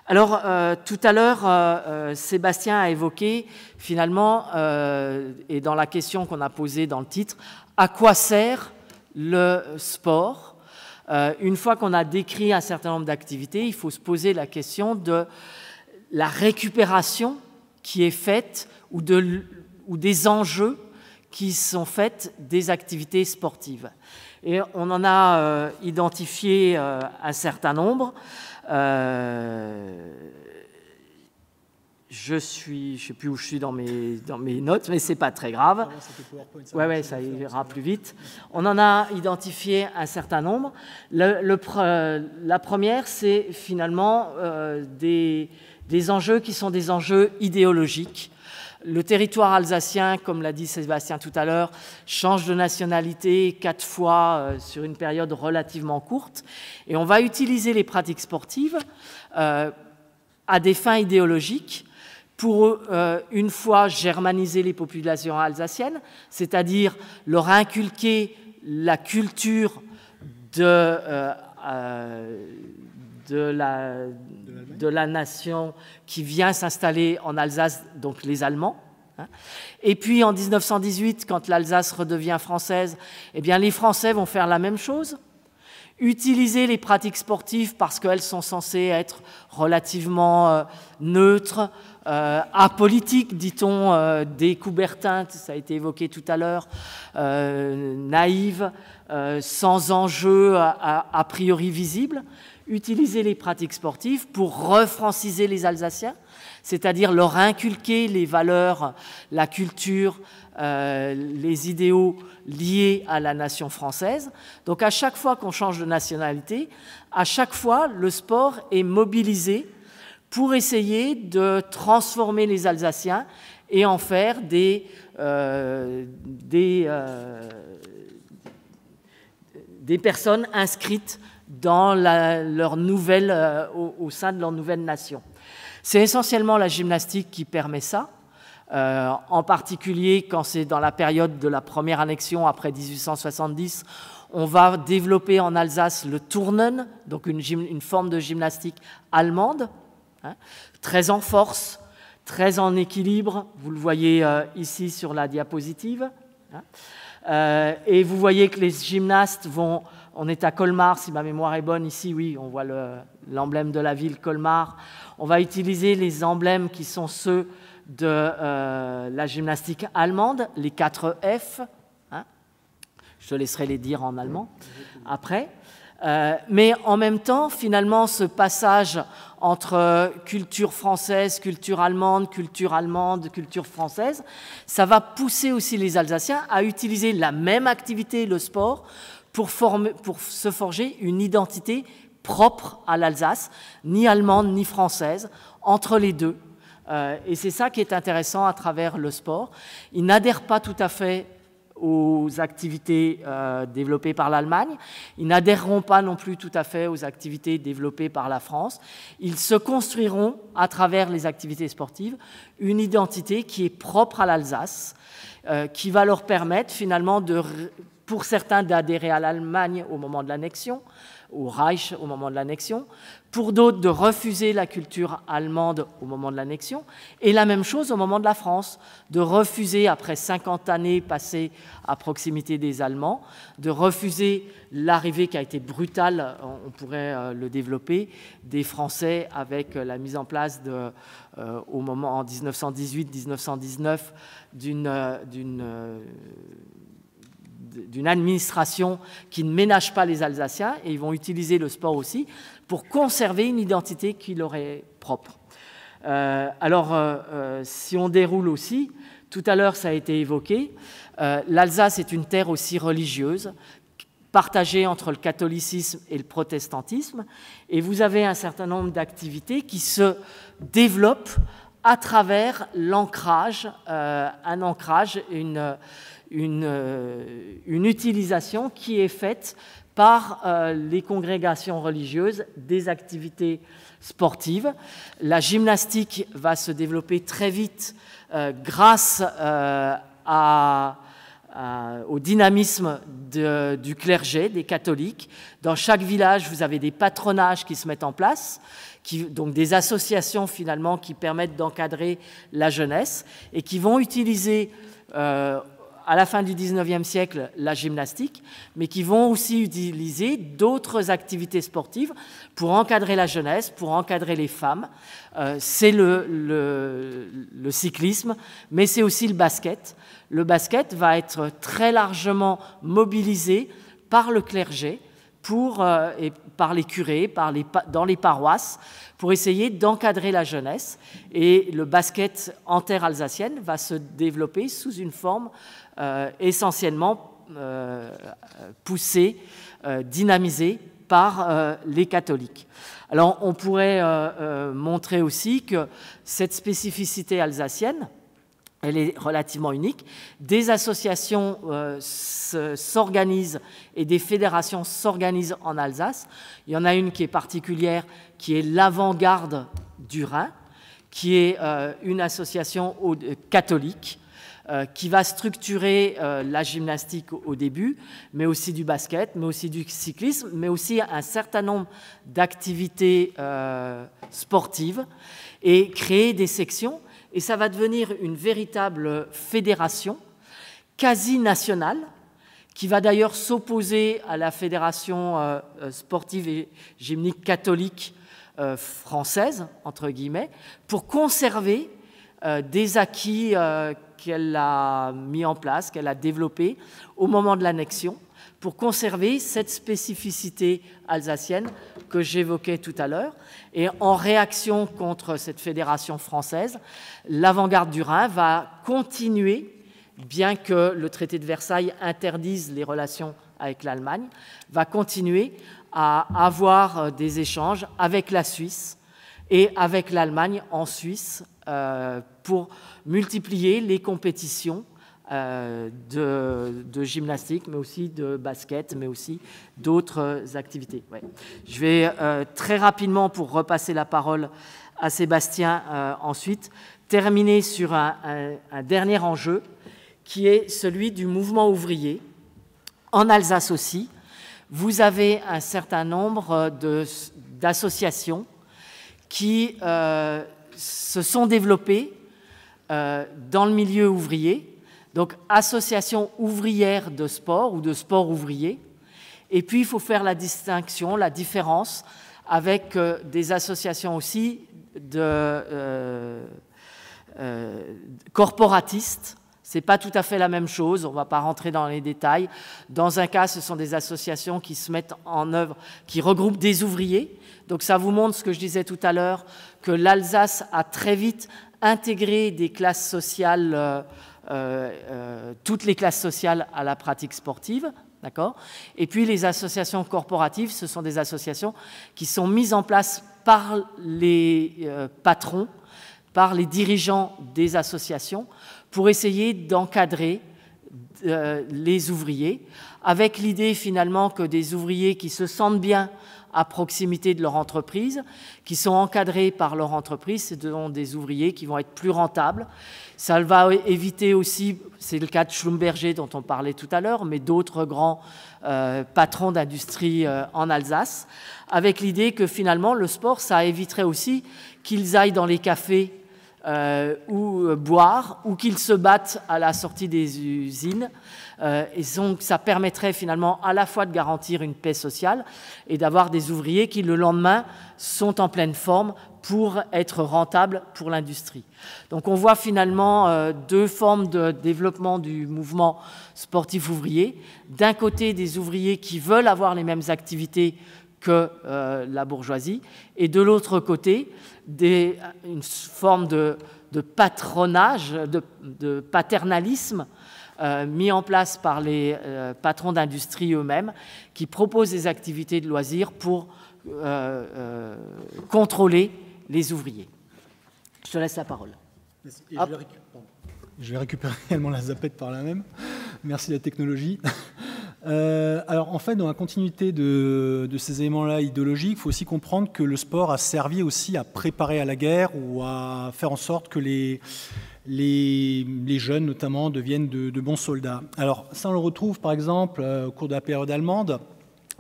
Alors, tout à l'heure, Sébastien a évoqué, finalement, et dans la question qu'on a posée dans le titre, à quoi sert le sport ? Une fois qu'on a décrit un certain nombre d'activités, il faut se poser la question de la récupération qui est faite ou des enjeux qui sont faits des activités sportives. Et on en a identifié un certain nombre. Je sais plus où je suis dans mes notes, mais c'est pas très grave. Ouais, ça ira plus vite. On en a identifié un certain nombre. La première, c'est finalement des enjeux qui sont des enjeux idéologiques. Le territoire alsacien, comme l'a dit Sébastien tout à l'heure, change de nationalité 4 fois sur une période relativement courte. Et on va utiliser les pratiques sportives à des fins idéologiques pour, une fois, germaniser les populations alsaciennes, c'est-à-dire leur inculquer la culture de la nation qui vient s'installer en Alsace, donc les Allemands. Et puis en 1918, quand l'Alsace redevient française, eh bien les Français vont faire la même chose, utiliser les pratiques sportives parce qu'elles sont censées être relativement neutres, apolitiques, dit-on, des Coubertins, ça a été évoqué tout à l'heure, naïves, sans enjeu a priori visible. Utiliser les pratiques sportives pour refranciser les Alsaciens, c'est-à-dire leur inculquer les valeurs, la culture, les idéaux liés à la nation française. Donc à chaque fois qu'on change de nationalité, à chaque fois le sport est mobilisé pour essayer de transformer les Alsaciens et en faire des personnes inscrites dans au sein de leur nouvelle nation. C'est essentiellement la gymnastique qui permet ça, en particulier quand c'est dans la période de la première annexion après 1870. On va développer en Alsace le Turnen, donc une forme de gymnastique allemande, très en force, très en équilibre. Vous le voyez ici sur la diapositive. Et vous voyez que les gymnastes vont... On est à Colmar, si ma mémoire est bonne, ici, oui, on voit l'emblème de la ville, Colmar. On va utiliser les emblèmes qui sont ceux de la gymnastique allemande, les 4 F. Je te laisserai les dire en allemand après. Mais en même temps, finalement, ce passage entre culture française, culture allemande, culture française, ça va pousser aussi les Alsaciens à utiliser la même activité, le sport, pour se forger une identité propre à l'Alsace, ni allemande ni française, entre les deux. Et c'est ça qui est intéressant à travers le sport. Ils n'adhèrent pas tout à fait aux activités développées par l'Allemagne. Ils n'adhéreront pas non plus tout à fait aux activités développées par la France. Ils se construiront, à travers les activités sportives, une identité qui est propre à l'Alsace, qui va leur permettre finalement pour certains d'adhérer à l'Allemagne au moment de l'annexion, au Reich au moment de l'annexion, pour d'autres de refuser la culture allemande au moment de l'annexion, et la même chose au moment de la France, de refuser, après 50 années passées à proximité des Allemands, de refuser l'arrivée qui a été brutale, on pourrait le développer, des Français avec la mise en place au moment en 1918-1919 d'une administration qui ne ménage pas les Alsaciens, et ils vont utiliser le sport aussi pour conserver une identité qui leur est propre. Si on déroule aussi, tout à l'heure ça a été évoqué, l'Alsace est une terre aussi religieuse, partagée entre le catholicisme et le protestantisme, et vous avez un certain nombre d'activités qui se développent à travers l'ancrage, une utilisation qui est faite par les congrégations religieuses des activités sportives. La gymnastique va se développer très vite grâce au dynamisme du clergé, des catholiques. Dans chaque village, vous avez des patronages qui se mettent en place, donc des associations finalement qui permettent d'encadrer la jeunesse et qui vont utiliser à la fin du 19e siècle la gymnastique, mais qui vont aussi utiliser d'autres activités sportives pour encadrer la jeunesse, pour encadrer les femmes. C'est le cyclisme, mais c'est aussi le basket. Le basket va être très largement mobilisé par le clergé, et par les curés, dans les paroisses, pour essayer d'encadrer la jeunesse. Et le basket en terre alsacienne va se développer sous une forme essentiellement poussée, dynamisée par les catholiques. Alors on pourrait montrer aussi que cette spécificité alsacienne, elle est relativement unique. Des associations s'organisent et des fédérations s'organisent en Alsace. Il y en a une qui est particulière, qui est l'Avant-Garde du Rhin, qui est une association catholique qui va structurer la gymnastique au début, mais aussi du basket, mais aussi du cyclisme, mais aussi un certain nombre d'activités sportives et créer des sections. Et ça va devenir une véritable fédération quasi nationale, qui va d'ailleurs s'opposer à la fédération sportive et gymnique catholique française, entre guillemets, pour conserver des acquis qu'elle a mis en place, qu'elle a développés au moment de l'annexion, pour conserver cette spécificité alsacienne que j'évoquais tout à l'heure. Et en réaction contre cette fédération française, l'Avant-Garde du Rhin va continuer, bien que le traité de Versailles interdise les relations avec l'Allemagne, va continuer à avoir des échanges avec la Suisse et avec l'Allemagne en Suisse pour multiplier les compétitions de gymnastique, mais aussi de basket, mais aussi d'autres activités. Ouais. Je vais très rapidement, pour repasser la parole à Sébastien ensuite, terminer sur un dernier enjeu, qui est celui du mouvement ouvrier. En Alsace aussi, vous avez un certain nombre d'associations qui se sont développées dans le milieu ouvrier, donc associations ouvrières de sport ou de sport ouvrier. Et puis, il faut faire la distinction, la différence avec des associations aussi corporatistes. Ce n'est pas tout à fait la même chose, on ne va pas rentrer dans les détails. Dans un cas, ce sont des associations qui se mettent en œuvre, qui regroupent des ouvriers. Donc ça vous montre ce que je disais tout à l'heure, que l'Alsace a très vite intégré des classes sociales, toutes les classes sociales à la pratique sportive. D'accord ? Et puis les associations corporatives, ce sont des associations qui sont mises en place par les patrons, par les dirigeants des associations, pour essayer d'encadrer les ouvriers, avec l'idée finalement que des ouvriers qui se sentent bien à proximité de leur entreprise, qui sont encadrés par leur entreprise, ce sont des ouvriers qui vont être plus rentables. Ça va éviter aussi, c'est le cas de Schlumberger dont on parlait tout à l'heure, mais d'autres grands patrons d'industrie en Alsace, avec l'idée que finalement le sport, ça éviterait aussi qu'ils aillent dans les cafés ou boire, ou qu'ils se battent à la sortie des usines. Et donc ça permettrait finalement à la fois de garantir une paix sociale et d'avoir des ouvriers qui le lendemain sont en pleine forme pour être rentables pour l'industrie. Donc on voit finalement deux formes de développement du mouvement sportif ouvrier. D'un côté, des ouvriers qui veulent avoir les mêmes activités que la bourgeoisie, et de l'autre côté, une forme de patronage, de paternalisme mis en place par les patrons d'industrie eux-mêmes, qui proposent des activités de loisirs pour contrôler les ouvriers. Je te laisse la parole. Je vais récupérer également la zapette par là même. Merci la technologie. Alors en fait, dans la continuité de ces éléments-là idéologiques, il faut aussi comprendre que le sport a servi aussi à préparer à la guerre ou à faire en sorte que les jeunes notamment deviennent de bons soldats. Alors ça, on le retrouve par exemple au cours de la période allemande,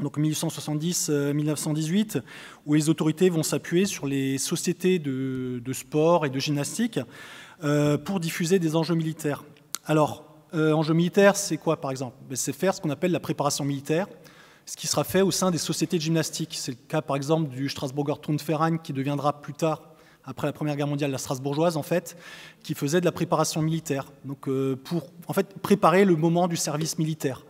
donc 1870-1918, où les autorités vont s'appuyer sur les sociétés de sport et de gymnastique pour diffuser des enjeux militaires. Alors, enjeu militaire, c'est quoi par exemple? C'est faire ce qu'on appelle la préparation militaire, ce qui sera fait au sein des sociétés de gymnastique. C'est le cas par exemple du Strasbourger Turnverein qui deviendra plus tard, après la Première Guerre mondiale, la Strasbourgeoise en fait, qui faisait de la préparation militaire, donc pour en fait préparer le moment du service militaire.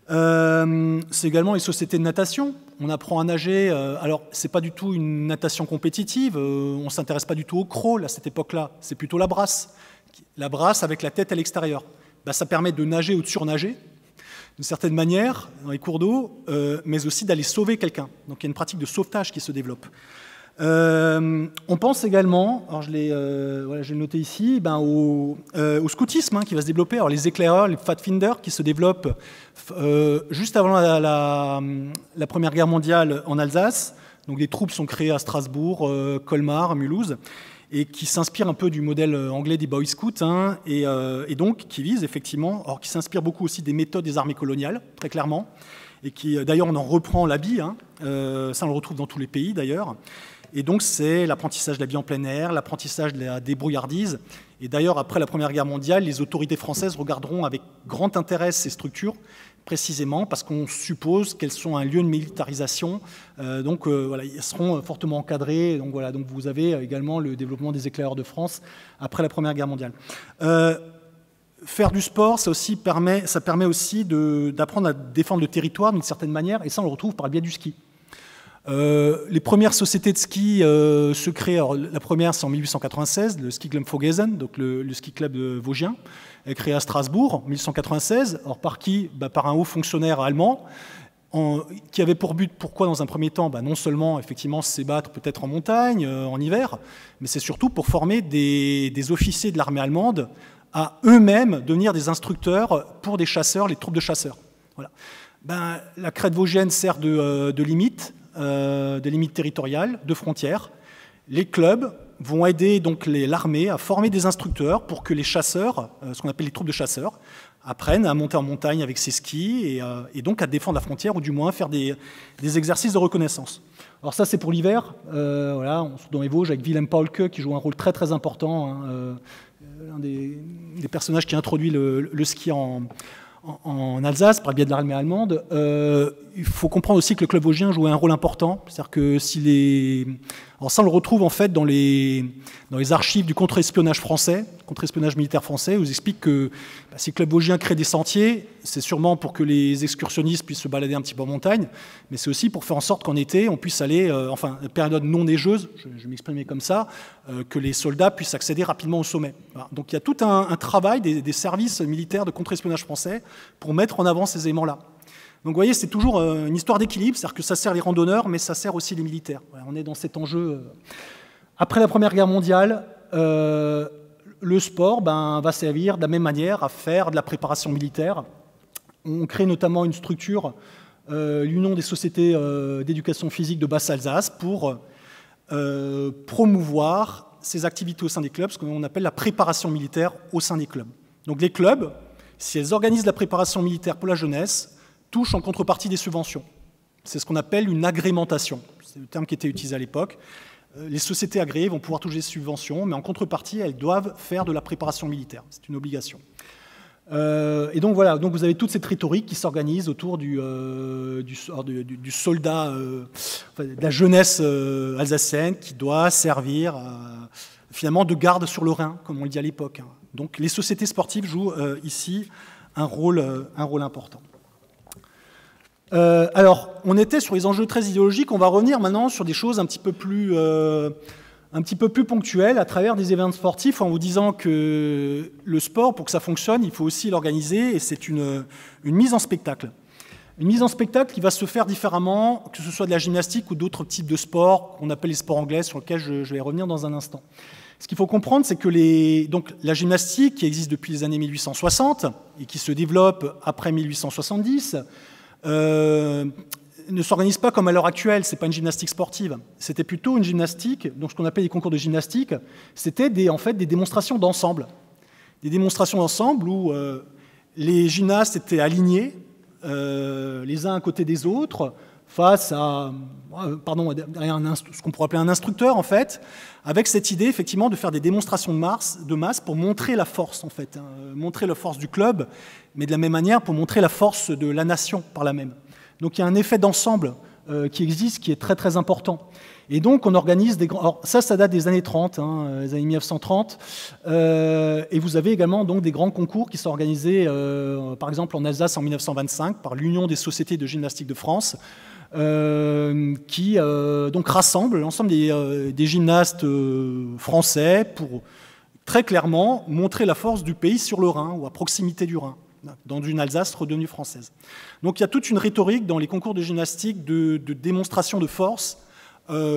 C'est également les sociétés de natation. On apprend à nager. Alors, c'est pas du tout une natation compétitive. On s'intéresse pas du tout au crawl à cette époque-là. C'est plutôt la brasse. La brasse avec la tête à l'extérieur. Ben, ça permet de nager ou de surnager, d'une certaine manière, dans les cours d'eau, mais aussi d'aller sauver quelqu'un. Donc, il y a une pratique de sauvetage qui se développe. On pense également, alors je l'ai noté ici, au scoutisme qui va se développer. Alors les éclaireurs, les Pfadfinder qui se développent juste avant la Première Guerre mondiale en Alsace. Donc des troupes sont créées à Strasbourg, Colmar, Mulhouse, et qui s'inspirent un peu du modèle anglais des Boy Scouts, et donc qui visent effectivement, alors qui s'inspirent beaucoup aussi des méthodes des armées coloniales, très clairement, et qui d'ailleurs on en reprend l'habit, ça on le retrouve dans tous les pays d'ailleurs. Et donc, c'est l'apprentissage de la vie en plein air, l'apprentissage de la débrouillardise. Et d'ailleurs, après la Première Guerre mondiale, les autorités françaises regarderont avec grand intérêt ces structures, précisément parce qu'on suppose qu'elles sont un lieu de militarisation. Donc, voilà, elles seront fortement encadrées. Donc, voilà, donc vous avez également le développement des éclaireurs de France après la Première Guerre mondiale. Faire du sport, ça permet aussi d'apprendre à défendre le territoire d'une certaine manière, et ça, on le retrouve par le biais du ski. Les premières sociétés de ski se créent. Alors, la première, c'est en 1896, le Ski Club Vogesen, donc le ski club vosgien, est créé à Strasbourg en 1896. Alors, par qui? Par un haut fonctionnaire allemand qui avait pour but, pourquoi dans un premier temps, non seulement effectivement s'ébattre peut-être en montagne, en hiver, mais c'est surtout pour former des officiers de l'armée allemande à eux-mêmes devenir des instructeurs pour des chasseurs, les troupes de chasseurs. Voilà. La crête vosgienne sert de limite. Des limites territoriales, de frontières. Les clubs vont aider donc l'armée à former des instructeurs pour que les chasseurs, ce qu'on appelle les troupes de chasseurs, apprennent à monter en montagne avec ses skis et donc à défendre la frontière ou du moins faire des exercices de reconnaissance. Alors ça c'est pour l'hiver, voilà, dans les Vosges avec Willem Paulke qui joue un rôle très très important, un des personnages qui introduit le ski en Alsace, par le biais de l'armée allemande. Il faut comprendre aussi que le club vosgien jouait un rôle important. C'est-à-dire que alors ça, on le retrouve en fait dans les archives du contre-espionnage français, contre-espionnage militaire français, où ils expliquent que si le club vosgien crée des sentiers, c'est sûrement pour que les excursionnistes puissent se balader un petit peu en montagne, mais c'est aussi pour faire en sorte qu'en été, on puisse aller, période non neigeuse, je vais m'exprimer comme ça, que les soldats puissent accéder rapidement au sommet. Voilà. Donc il y a tout un travail des services militaires de contre-espionnage français pour mettre en avant ces éléments-là. Donc vous voyez, c'est toujours une histoire d'équilibre, c'est-à-dire que ça sert les randonneurs, mais ça sert aussi les militaires. Voilà, on est dans cet enjeu. Après la Première Guerre mondiale, le sport va servir de la même manière à faire de la préparation militaire. On crée notamment une structure, l'Union des sociétés d'éducation physique de Basse-Alsace, pour promouvoir ces activités au sein des clubs, ce qu'on appelle la préparation militaire au sein des clubs. Donc les clubs, si elles organisent la préparation militaire pour la jeunesse, touchent en contrepartie des subventions. C'est ce qu'on appelle une agrémentation. C'est le terme qui était utilisé à l'époque. Les sociétés agréées vont pouvoir toucher des subventions, mais en contrepartie, elles doivent faire de la préparation militaire. C'est une obligation. Et donc voilà, donc vous avez toute cette rhétorique qui s'organise autour du soldat, de la jeunesse alsacienne qui doit servir finalement de garde sur le Rhin, comme on le dit à l'époque. Donc les sociétés sportives jouent ici un rôle important. Alors, on était sur les enjeux très idéologiques, on va revenir maintenant sur des choses un petit peu plus ponctuelles à travers des événements sportifs en vous disant que le sport, pour que ça fonctionne, il faut aussi l'organiser et c'est une mise en spectacle. Une mise en spectacle qui va se faire différemment, que ce soit de la gymnastique ou d'autres types de sports qu'on appelle les sports anglais, sur lesquels je vais revenir dans un instant. Ce qu'il faut comprendre, c'est que donc, la gymnastique, qui existe depuis les années 1860 et qui se développe après 1870, ne s'organise pas comme à l'heure actuelle. C'est pas une gymnastique sportive. C'était plutôt une gymnastique, donc ce qu'on appelle les concours de gymnastique, c'était en fait des démonstrations d'ensemble. Des démonstrations d'ensemble où les gymnastes étaient alignés les uns à côté des autres face à, ce qu'on pourrait appeler un instructeur, en fait, avec cette idée, effectivement, de faire des démonstrations de masse pour montrer la force, en fait, montrer la force du club, mais de la même manière pour montrer la force de la nation par là même. Donc il y a un effet d'ensemble qui existe, qui est très très important. Et donc on organise des grands... Alors ça date des années 30, les années 1930, et vous avez également donc des grands concours qui sont organisés, par exemple en Alsace en 1925, par l'Union des sociétés de gymnastique de France, qui donc rassemble l'ensemble des gymnastes français pour très clairement montrer la force du pays sur le Rhin ou à proximité du Rhin, dans une Alsace redevenue française. Donc il y a toute une rhétorique dans les concours de gymnastique de démonstration de force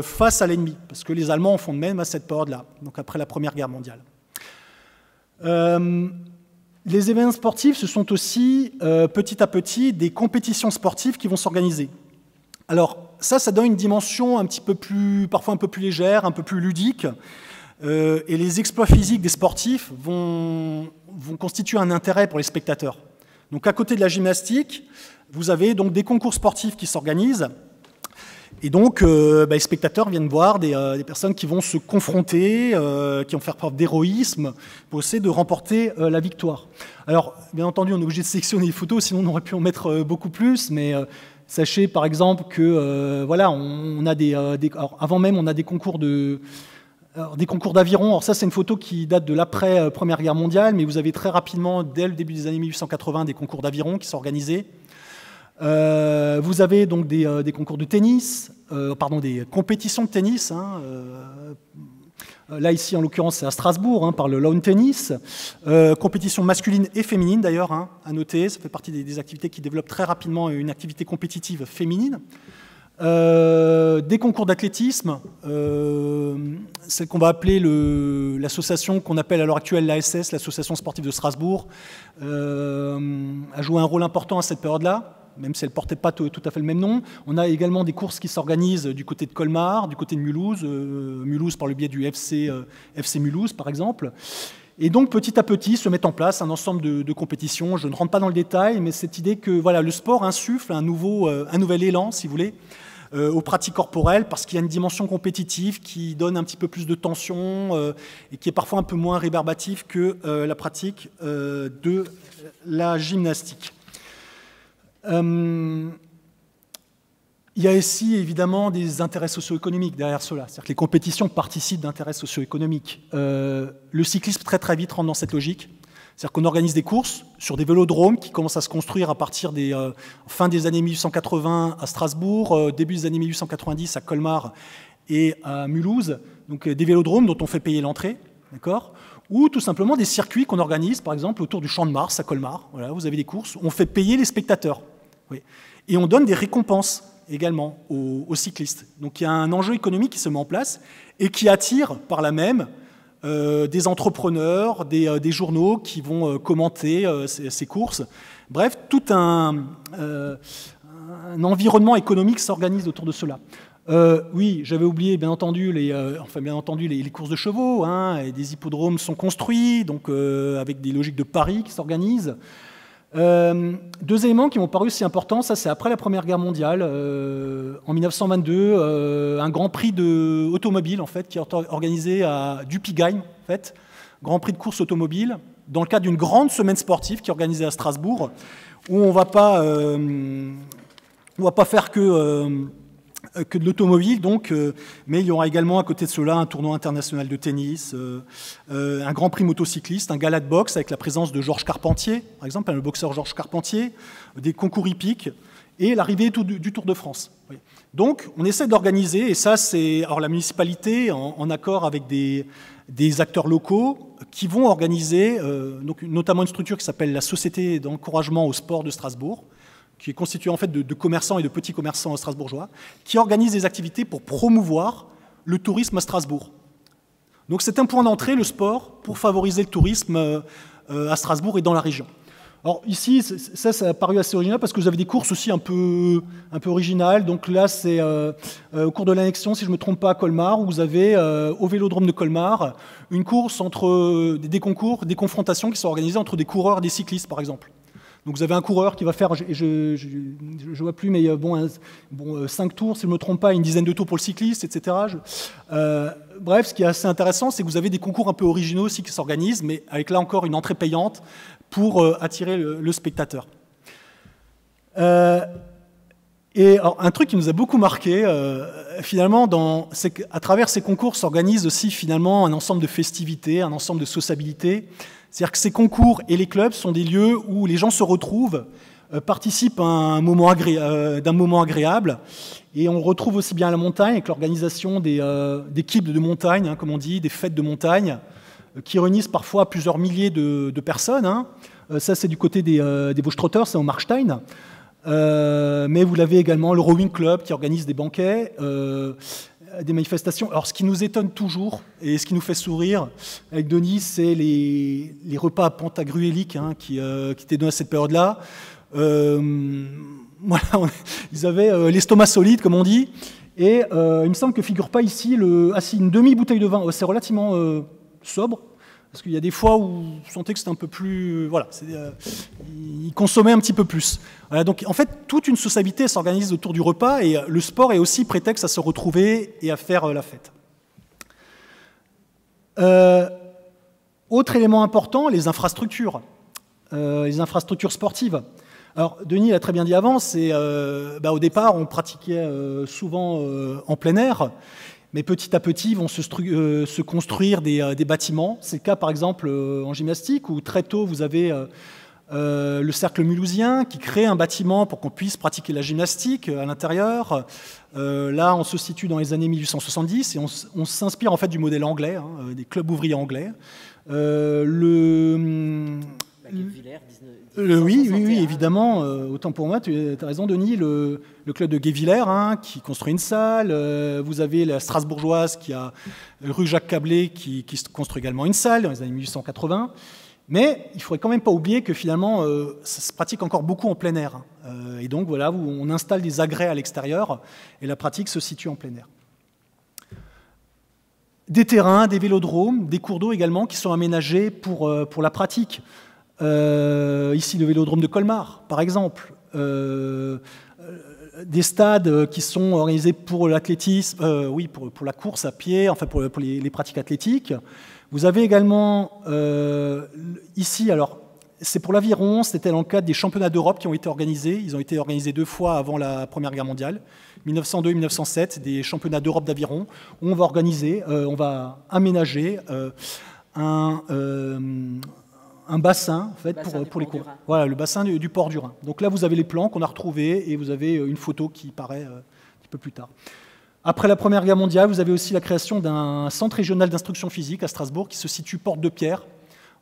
face à l'ennemi, parce que les Allemands en font de même à cette période-là, donc après la Première Guerre mondiale. Les événements sportifs, ce sont aussi petit à petit des compétitions sportives qui vont s'organiser. Alors ça donne une dimension un petit peu plus, parfois un peu plus légère, un peu plus ludique, et les exploits physiques des sportifs vont constituer un intérêt pour les spectateurs. Donc à côté de la gymnastique, vous avez donc des concours sportifs qui s'organisent, et donc les spectateurs viennent voir des personnes qui vont se confronter, qui vont faire preuve d'héroïsme pour essayer de remporter la victoire. Alors bien entendu, on est obligé de sélectionner les photos, sinon on aurait pu en mettre beaucoup plus, mais sachez par exemple que voilà, on a alors, avant même on a des concours d'aviron. Alors ça, c'est une photo qui date de l'après Première Guerre mondiale, mais vous avez très rapidement, dès le début des années 1880, des concours d'aviron qui sont organisés. Vous avez donc des concours de tennis, des compétitions de tennis. Là, ici, en l'occurrence, c'est à Strasbourg, par le lawn tennis. Compétition masculine et féminine, d'ailleurs, à noter. Ça fait partie des activités qui développent très rapidement une activité compétitive féminine. Des concours d'athlétisme, celle qu'on va appeler l'association qu'on appelle à l'heure actuelle l'ASS, l'Association sportive de Strasbourg, a joué un rôle important à cette période-là, même si elle ne portait pas tout à fait le même nom. On a également des courses qui s'organisent du côté de Colmar, du côté de Mulhouse, Mulhouse par le biais du FC Mulhouse par exemple. Et donc petit à petit se met en place un ensemble de compétitions. Je ne rentre pas dans le détail, mais cette idée que voilà, le sport insuffle un nouvel élan, si vous voulez, aux pratiques corporelles, parce qu'il y a une dimension compétitive qui donne un petit peu plus de tension et qui est parfois un peu moins rébarbative que la pratique de la gymnastique. Il y a ici évidemment des intérêts socio-économiques derrière cela. C'est-à-dire que les compétitions participent d'intérêts socio-économiques. Le cyclisme très très vite rentre dans cette logique. C'est-à-dire qu'on organise des courses sur des vélodromes qui commencent à se construire à partir des fin des années 1880 à Strasbourg, début des années 1890 à Colmar et à Mulhouse. Donc des vélodromes dont on fait payer l'entrée, d'accord ? Ou tout simplement des circuits qu'on organise, par exemple autour du Champ de Mars à Colmar. Voilà, vous avez des courses, on fait payer les spectateurs. Oui. Et on donne des récompenses également aux cyclistes. Donc il y a un enjeu économique qui se met en place et qui attire par là même des entrepreneurs, des journaux qui vont commenter ces courses. Bref, tout un environnement économique s'organise autour de cela. Oui, j'avais oublié, bien entendu, les courses de chevaux, et des hippodromes sont construits, donc avec des logiques de paris qui s'organisent. Deux éléments qui m'ont paru si importants, ça c'est après la Première Guerre mondiale, en 1922, un grand prix automobile en fait, qui est organisé à Dupigheim, en fait, grand prix de course automobile, dans le cadre d'une grande semaine sportive qui est organisée à Strasbourg, où on va pas faire que de l'automobile, donc, mais il y aura également à côté de cela un tournoi international de tennis, un grand prix motocycliste, un gala de boxe avec la présence de Georges Carpentier, par exemple, le boxeur Georges Carpentier, des concours hippiques et l'arrivée du Tour de France. Oui. Donc on essaie d'organiser, et ça c'est la municipalité en accord avec des acteurs locaux qui vont organiser, donc, notamment une structure qui s'appelle la Société d'encouragement au sport de Strasbourg, qui est constitué en fait de commerçants et de petits commerçants strasbourgeois, qui organisent des activités pour promouvoir le tourisme à Strasbourg. Donc c'est un point d'entrée, le sport, pour favoriser le tourisme à Strasbourg et dans la région. Alors ici, ça a paru assez original parce que vous avez des courses aussi un peu originales. Donc là, c'est au cours de l'annexion, si je ne me trompe pas, à Colmar, où vous avez au vélodrome de Colmar une course entre des concours, des confrontations qui sont organisées entre des coureurs et des cyclistes, par exemple. Donc vous avez un coureur qui va faire, je vois plus, mais 5 tours, si je ne me trompe pas, une dizaine de tours pour le cycliste, etc. Bref, ce qui est assez intéressant, c'est que vous avez des concours un peu originaux aussi qui s'organisent, mais avec là encore une entrée payante pour attirer le spectateur. Et alors, un truc qui nous a beaucoup marqué, finalement, c'est qu'à travers ces concours s'organise aussi finalement un ensemble de festivités, un ensemble de sociabilités. C'est-à-dire que ces concours et les clubs sont des lieux où les gens se retrouvent, participent d'un moment agréable, et on retrouve aussi bien à la montagne avec l'organisation d'équipes de montagne, hein, comme on dit, des fêtes de montagne, qui réunissent parfois plusieurs milliers de personnes. Hein. Ça, c'est du côté des Vosges-Trotters, c'est au Markstein. Mais vous l'avez également le Rowing Club qui organise des banquets, des manifestations. Alors ce qui nous étonne toujours et ce qui nous fait sourire avec Denis, c'est les repas pantagruéliques hein, qui étaient donnés à cette période-là. Voilà, ils avaient l'estomac solide, comme on dit, et il me semble que figure pas ici une demi-bouteille de vin. C'est relativement sobre. Parce qu'il y a des fois où vous sentez que c'est un peu plus... Voilà, ils consommaient un petit peu plus. Voilà, donc en fait, toute une sociabilité s'organise autour du repas et le sport est aussi prétexte à se retrouver et à faire la fête. Autre élément important, les infrastructures sportives. Alors, Denis l'a très bien dit avant, au départ, on pratiquait souvent en plein air. Mais petit à petit, vont se construire des bâtiments. C'est le cas, par exemple, en gymnastique, où très tôt, vous avez le Cercle Mulhousien qui crée un bâtiment pour qu'on puisse pratiquer la gymnastique à l'intérieur. Là, on se situe dans les années 1870 et on s'inspire en fait du modèle anglais, hein, des clubs ouvriers anglais. Oui, évidemment. Autant pour moi, tu as raison, Denis. Le club de Guévillers, hein, qui construit une salle. Vous avez la Strasbourgeoise, qui a rue Jacques Cablet, qui construit également une salle dans les années 1880. Mais il ne faudrait quand même pas oublier que finalement, ça se pratique encore beaucoup en plein air. Et donc, voilà, on installe des agrès à l'extérieur et la pratique se situe en plein air. Des terrains, des vélodromes, des cours d'eau également qui sont aménagés pour la pratique. Ici, le vélodrome de Colmar, par exemple. Des stades qui sont organisés pour l'athlétisme, pour la course à pied, enfin pour les pratiques athlétiques. Vous avez également ici, alors c'est pour l'aviron, c'était dans le cadre des championnats d'Europe qui ont été organisés. Ils ont été organisés 2 fois avant la Première Guerre mondiale, 1902 et 1907, des championnats d'Europe d'aviron, où on va organiser, on va aménager un bassin, en fait, pour les cours. Voilà, le bassin du port du Rhin. Donc là, vous avez les plans qu'on a retrouvés et vous avez une photo qui paraît un petit peu plus tard. Après la Première Guerre mondiale, vous avez aussi la création d'un centre régional d'instruction physique à Strasbourg qui se situe porte de Pierre,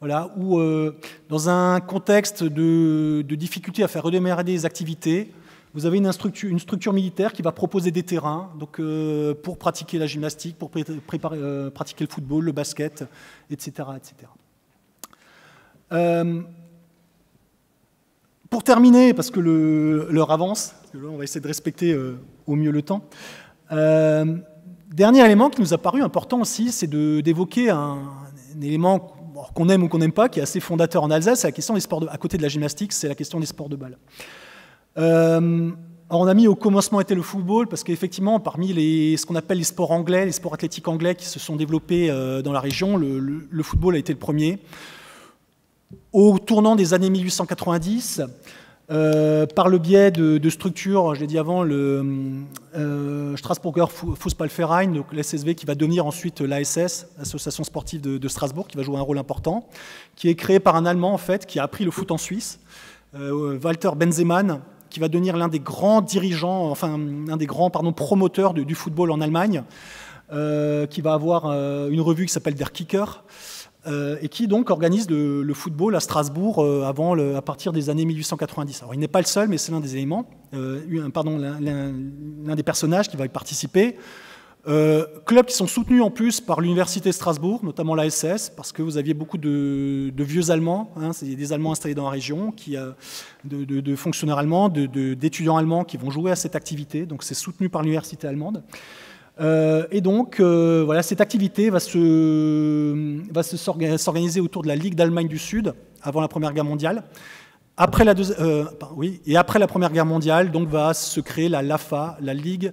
voilà, où dans un contexte de difficulté à faire redémarrer des activités, vous avez une structure militaire qui va proposer des terrains donc, pour pratiquer la gymnastique, pour pratiquer le football, le basket, etc. etc. Pour terminer, parce que l'heure avance, parce que là, on va essayer de respecter au mieux le temps, dernier élément qui nous a paru important aussi, c'est d'évoquer un élément qu'on aime ou qu'on n'aime pas, qui est assez fondateur en Alsace, c'est la question des sports à côté de la gymnastique, c'est la question des sports de balle. Alors on a mis au commencement était le football, parce qu'effectivement, parmi ce qu'on appelle les sports anglais, les sports athlétiques anglais qui se sont développés dans la région, le football a été le premier. Au tournant des années 1890, par le biais de structures, je l'ai dit avant, le Strasburger Fußballverein, donc l'SSV, qui va devenir ensuite l'ASS, l'Association sportive de Strasbourg, qui va jouer un rôle important, qui est créé par un Allemand, en fait, qui a appris le foot en Suisse, Walter Benzemann, qui va devenir l'un des grands dirigeants, enfin, un des grands promoteurs du football en Allemagne, qui va avoir une revue qui s'appelle Der Kicker, et qui donc organise le football à Strasbourg à partir des années 1890. Alors il n'est pas le seul, mais c'est l'un des éléments, l'un des personnages qui va y participer. Clubs qui sont soutenus en plus par l'Université de Strasbourg, notamment l'ASS, parce que vous aviez beaucoup de vieux Allemands, hein, c'est des Allemands installés dans la région, de fonctionnaires allemands, d'étudiants allemands qui vont jouer à cette activité, donc c'est soutenu par l'Université allemande. Et donc, voilà, cette activité va s'organiser autour de la Ligue d'Allemagne du Sud, avant la Première Guerre mondiale, après la Première Guerre mondiale, donc, va se créer la LAFA, la Ligue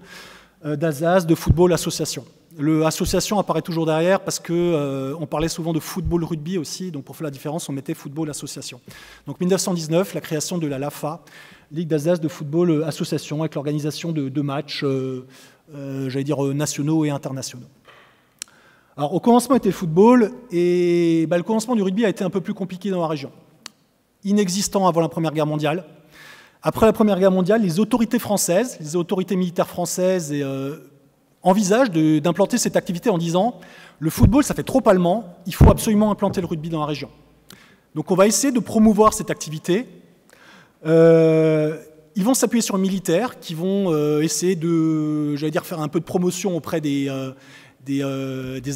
d'Alsace de football association. Le association apparaît toujours derrière parce qu'on parlait souvent de football-rugby aussi, donc pour faire la différence, on mettait football association. Donc 1919, la création de la LAFA, Ligue d'Alsace de football association, avec l'organisation de matchs, j'allais dire, nationaux et internationaux. Alors au commencement était le football, et le commencement du rugby a été un peu plus compliqué dans la région. Inexistant avant la Première Guerre mondiale. Après la Première Guerre mondiale, les autorités françaises, les autorités militaires françaises envisagent d'implanter cette activité en disant « le football, ça fait trop allemand, il faut absolument implanter le rugby dans la région ». Donc on va essayer de promouvoir cette activité. Ils vont s'appuyer sur les militaires qui vont essayer de, j'allais dire, faire un peu de promotion auprès des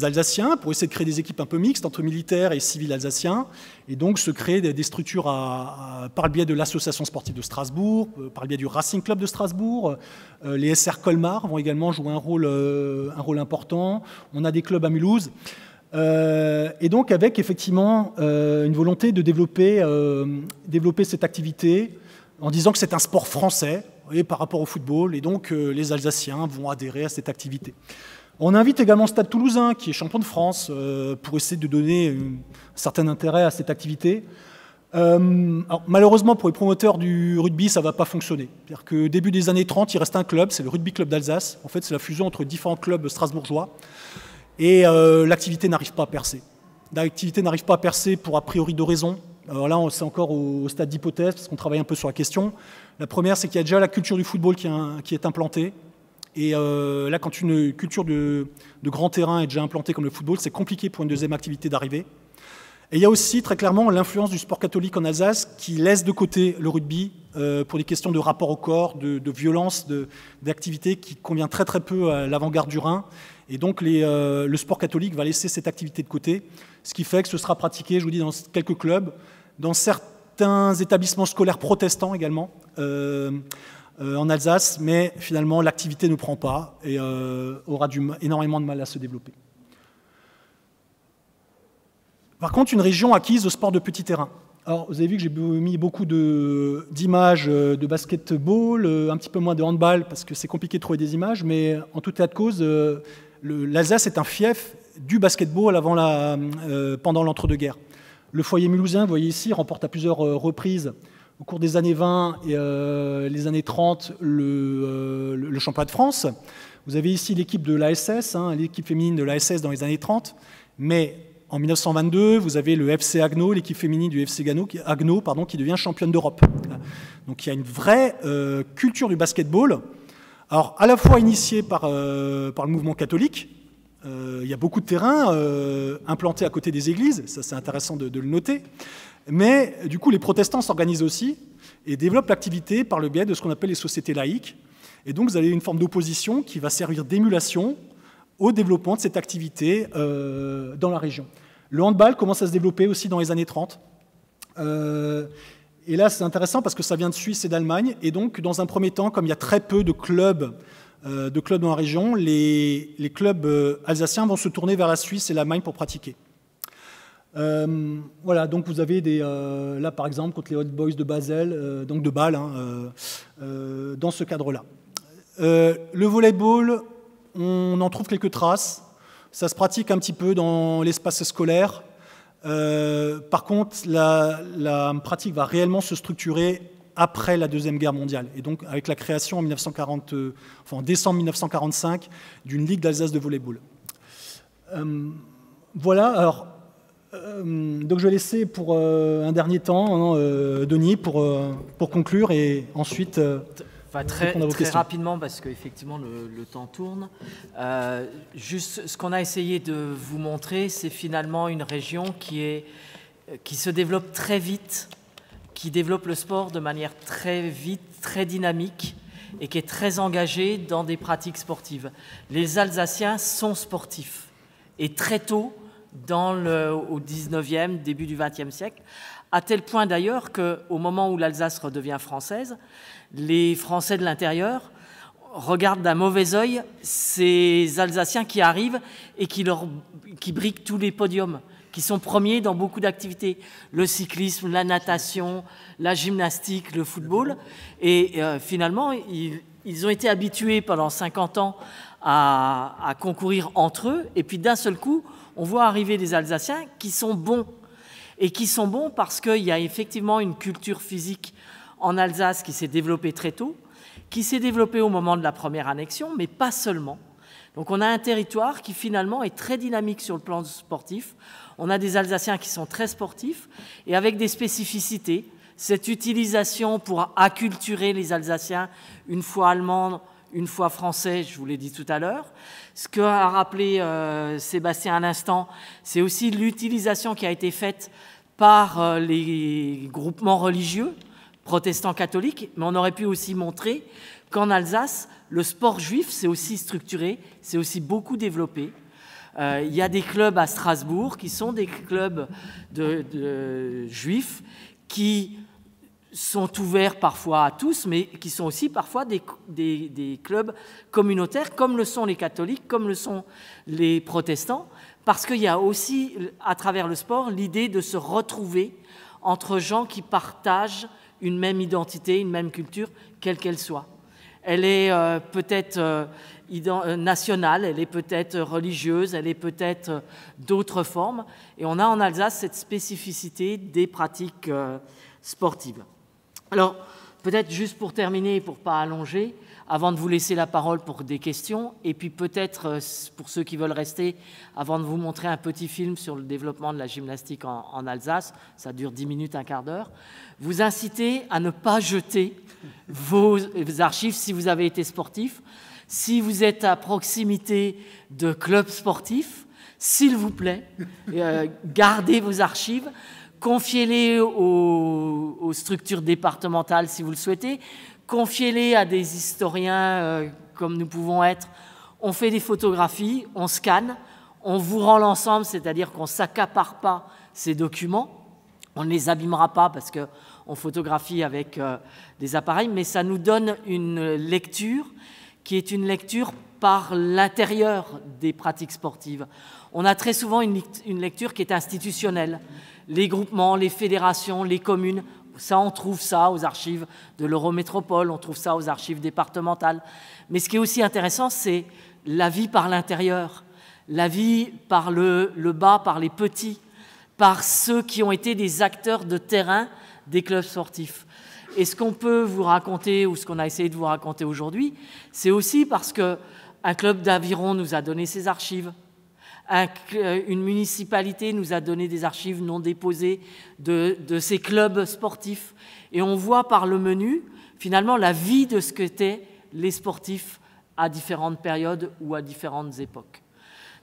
Alsaciens pour essayer de créer des équipes un peu mixtes entre militaires et civils alsaciens, et donc se créer des structures par le biais de l'Association sportive de Strasbourg, par le biais du Racing Club de Strasbourg. Les SR Colmar vont également jouer un rôle important. On a des clubs à Mulhouse. Et donc avec effectivement une volonté de développer cette activité en disant que c'est un sport français, par rapport au football, et donc les Alsaciens vont adhérer à cette activité. On invite également le Stade Toulousain, qui est champion de France, pour essayer de donner un certain intérêt à cette activité. Alors, malheureusement, pour les promoteurs du rugby, ça ne va pas fonctionner. C'est-à-dire que début des années 30, il reste un club, c'est le Rugby Club d'Alsace. En fait, c'est la fusion entre différents clubs strasbourgeois. Et l'activité n'arrive pas à percer. L'activité n'arrive pas à percer pour a priori deux raisons. Alors là, c'est encore au stade d'hypothèse, parce qu'on travaille un peu sur la question. La première, c'est qu'il y a déjà la culture du football qui est implantée. Et là, quand une culture de grand terrain est déjà implantée comme le football, c'est compliqué pour une deuxième activité d'arriver. Et il y a aussi très clairement l'influence du sport catholique en Alsace qui laisse de côté le rugby pour des questions de rapport au corps, de violence, d'activité qui convient très très peu à l'avant-garde du Rhin. Et donc le sport catholique va laisser cette activité de côté, ce qui fait que ce sera pratiqué, je vous dis, dans quelques clubs, dans certains établissements scolaires protestants également, en Alsace, mais finalement l'activité ne prend pas et aura énormément de mal à se développer. Par contre, une région acquise au sport de petit terrain. Alors, vous avez vu que j'ai mis beaucoup d'images de basketball, un petit peu moins de handball, parce que c'est compliqué de trouver des images, mais en tout état de cause, l'Alsace est un fief du basketball pendant l'entre-deux-guerres. Le foyer mulhousien, vous voyez ici, remporte à plusieurs reprises au cours des années 20 et les années 30 le championnat de France. Vous avez ici l'équipe de l'ASS, l'équipe féminine de l'ASS dans les années 30, mais en 1922, vous avez le FC Haguenau, l'équipe féminine du FC Haguenau, qui devient championne d'Europe. Donc il y a une vraie culture du basketball, alors à la fois initiée par le mouvement catholique. Il y a beaucoup de terrains implantés à côté des églises, ça c'est intéressant de le noter. Mais du coup, les protestants s'organisent aussi et développent l'activité par le biais de ce qu'on appelle les sociétés laïques. Et donc, vous avez une forme d'opposition qui va servir d'émulation au développement de cette activité dans la région. Le handball commence à se développer aussi dans les années 30. Et là, c'est intéressant parce que ça vient de Suisse et d'Allemagne. Et donc, dans un premier temps, comme il y a très peu de clubs dans la région, les clubs alsaciens vont se tourner vers la Suisse et l'Allemagne pour pratiquer. Voilà, donc vous avez là par exemple contre les Hot Boys de Basel, donc de Bâle, dans ce cadre-là. Le volleyball, on en trouve quelques traces. Ça se pratique un petit peu dans l'espace scolaire. Par contre, la pratique va réellement se structurer après la Deuxième Guerre mondiale. Et donc avec la création en décembre 1945 d'une Ligue d'Alsace de volleyball. Voilà, alors donc je vais laisser pour un dernier temps Denis pour conclure et ensuite très rapidement parce qu'effectivement le temps tourne. Juste ce qu'on a essayé de vous montrer, c'est finalement une région qui se développe très vite, qui développe le sport de manière très vite, très dynamique et qui est très engagée dans des pratiques sportives. Les Alsaciens sont sportifs et très tôt, au 19e, début du 20e siècle, à tel point d'ailleurs qu'au moment où l'Alsace redevient française, les Français de l'intérieur regardent d'un mauvais œil ces Alsaciens qui arrivent et qui briquent tous les podiums, qui sont premiers dans beaucoup d'activités. Le cyclisme, la natation, la gymnastique, le football. Et finalement, ils ont été habitués pendant 50 ans à concourir entre eux. Et puis d'un seul coup, on voit arriver des Alsaciens qui sont bons. Et qui sont bons parce qu'il y a effectivement une culture physique en Alsace qui s'est développée très tôt, qui s'est développée au moment de la première annexion, mais pas seulement. Donc on a un territoire qui finalement est très dynamique sur le plan sportif. On a des Alsaciens qui sont très sportifs et avec des spécificités. Cette utilisation pour acculturer les Alsaciens, une fois allemands, une fois français, je vous l'ai dit tout à l'heure. Ce qu'a rappelé Sébastien à l'instant, c'est aussi l'utilisation qui a été faite par les groupements religieux, protestants catholiques, mais on aurait pu aussi montrer qu'en Alsace, le sport juif, c'est aussi structuré, c'est aussi beaucoup développé. Il y a des clubs à Strasbourg qui sont des clubs de juifs qui sont ouverts parfois à tous, mais qui sont aussi parfois des clubs communautaires, comme le sont les catholiques, comme le sont les protestants, parce qu'il y a aussi, à travers le sport, l'idée de se retrouver entre gens qui partagent une même identité, une même culture, quelle qu'elle soit. Elle est peut-être nationale, elle est peut-être religieuse, elle est peut-être d'autres formes. Et on a en Alsace cette spécificité des pratiques sportives. Alors, peut-être juste pour terminer, pour ne pas allonger, avant de vous laisser la parole pour des questions, et puis peut-être, pour ceux qui veulent rester, avant de vous montrer un petit film sur le développement de la gymnastique en Alsace, ça dure 10 minutes, un quart d'heure, vous inciter à ne pas jeter vos archives si vous avez été sportif. Si vous êtes à proximité de clubs sportifs, s'il vous plaît, gardez vos archives. Confiez-les aux structures départementales si vous le souhaitez. Confiez-les à des historiens comme nous pouvons être. On fait des photographies, on scanne, on vous rend l'ensemble, c'est-à-dire qu'on ne s'accapare pas ces documents. On ne les abîmera pas parce qu'on photographie avec des appareils, mais ça nous donne une lecture qui est une lecture par l'intérieur des pratiques sportives. On a très souvent une lecture qui est institutionnelle. Les groupements, les fédérations, les communes, ça, on trouve ça aux archives de l'Eurométropole, on trouve ça aux archives départementales. Mais ce qui est aussi intéressant, c'est la vie par l'intérieur, la vie par le bas, par les petits, par ceux qui ont été des acteurs de terrain des clubs sportifs. Et ce qu'on peut vous raconter, ou ce qu'on a essayé de vous raconter aujourd'hui, c'est aussi parce qu'un club d'aviron nous a donné ses archives, une municipalité nous a donné des archives non déposées de ces clubs sportifs. Et on voit par le menu, finalement, la vie de ce qu'étaient les sportifs à différentes périodes ou à différentes époques.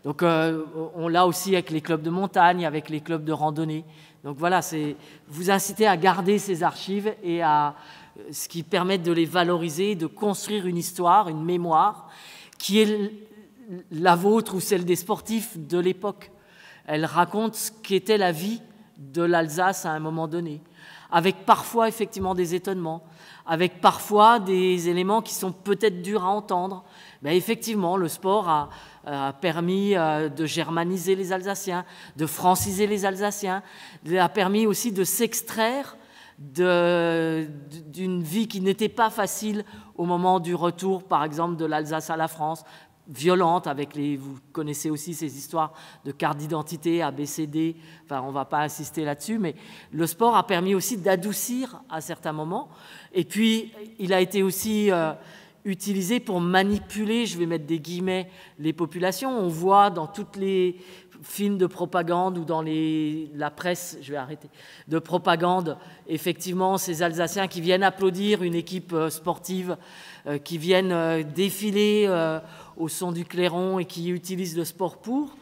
Donc on l'a aussi avec les clubs de montagne, avec les clubs de randonnée. Donc voilà, c'est vous inciter à garder ces archives et à ce qui permet de les valoriser, de construire une histoire, une mémoire qui est la vôtre ou celle des sportifs de l'époque. Elle raconte ce qu'était la vie de l'Alsace à un moment donné, avec parfois effectivement des étonnements, avec parfois des éléments qui sont peut-être durs à entendre. Mais effectivement, le sport a permis de germaniser les Alsaciens, de franciser les Alsaciens, a permis aussi de s'extraire d'une vie qui n'était pas facile au moment du retour, par exemple, de l'Alsace à la France, violente, avec vous connaissez aussi ces histoires de carte d'identité, ABCD, enfin on ne va pas insister là-dessus, mais le sport a permis aussi d'adoucir à certains moments, et puis il a été aussi utilisé pour manipuler, je vais mettre des guillemets, les populations. On voit dans tous les films de propagande ou dans la presse, je vais arrêter, de propagande, effectivement, ces Alsaciens qui viennent applaudir une équipe sportive, qui viennent défiler au son du clairon et qui utilisent le sport pour.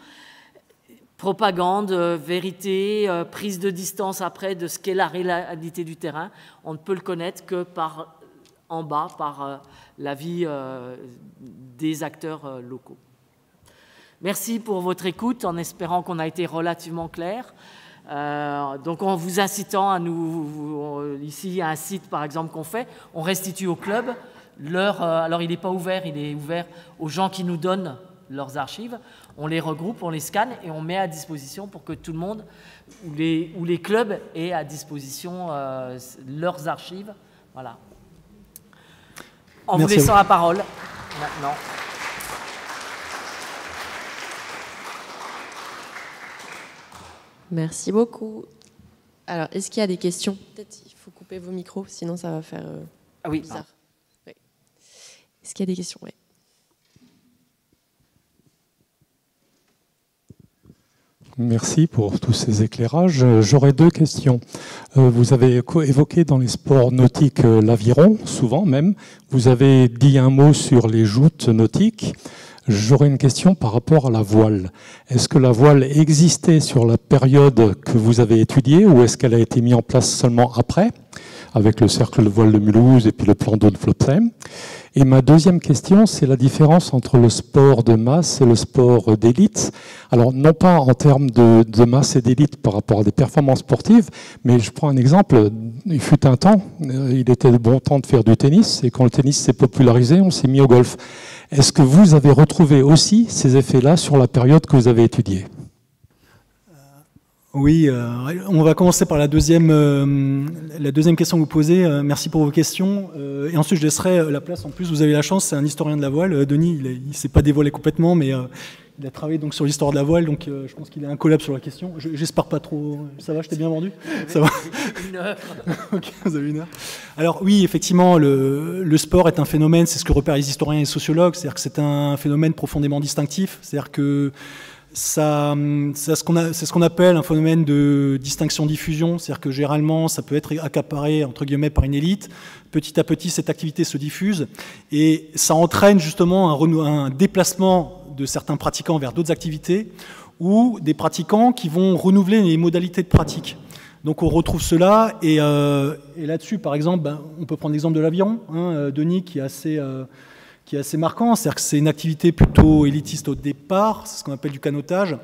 Propagande, vérité, prise de distance après de ce qu'est la réalité du terrain. On ne peut le connaître que en bas, par la vie des acteurs locaux. Merci pour votre écoute, en espérant qu'on a été relativement clair. Donc en vous incitant à ici, il y a un site par exemple qu'on fait, on restitue au club alors il n'est pas ouvert, il est ouvert aux gens qui nous donnent leurs archives, on les regroupe, on les scanne et on met à disposition pour que tout le monde, ou les clubs aient à disposition leurs archives. Voilà. En vous laissant la parole maintenant. Merci beaucoup. Alors, est-ce qu'il y a des questions? Peut-être il faut couper vos micros, sinon ça va faire bizarre. Oui. Est-ce qu'il y a des questions? Oui. Merci pour tous ces éclairages. J'aurais deux questions. Vous avez évoqué dans les sports nautiques l'aviron, souvent même. Vous avez dit un mot sur les joutes nautiques. J'aurais une question par rapport à la voile. Est-ce que la voile existait sur la période que vous avez étudiée ou est-ce qu'elle a été mise en place seulement après, avec le cercle de voile de Mulhouse et puis le plan d'eau de Flopsheim? Et ma deuxième question, c'est la différence entre le sport de masse et le sport d'élite. Alors, non pas en termes de masse et d'élite par rapport à des performances sportives, mais je prends un exemple. Il fut un temps, il était de bon temps de faire du tennis, et quand le tennis s'est popularisé, on s'est mis au golf. Est-ce que vous avez retrouvé aussi ces effets-là sur la période que vous avez étudiée? Oui, on va commencer par la deuxième question que vous posez. Merci pour vos questions. Et ensuite, je laisserai la place. En plus, vous avez la chance, c'est un historien de la voile. Denis, il ne s'est pas dévoilé complètement, mais il a travaillé donc sur l'histoire de la voile, donc je pense qu'il est incollable sur la question. J'espère pas trop. Ça va, je t'ai bien vendu? Ça va? Une heure. Ok, vous avez une heure. Alors oui, effectivement, le sport est un phénomène, c'est ce que repèrent les historiens et les sociologues, c'est-à-dire que c'est un phénomène profondément distinctif, c'est-à-dire que c'est ce qu'on appelle un phénomène de distinction-diffusion, c'est-à-dire que généralement ça peut être accaparé entre guillemets par une élite. Petit à petit, cette activité se diffuse et ça entraîne justement un déplacement de certains pratiquants vers d'autres activités ou des pratiquants qui vont renouveler les modalités de pratique. Donc on retrouve cela et là-dessus, par exemple, on peut prendre l'exemple de l'aviron, Denis, qui est assez marquant, c'est-à-dire que c'est une activité plutôt élitiste au départ, c'est ce qu'on appelle du canotage.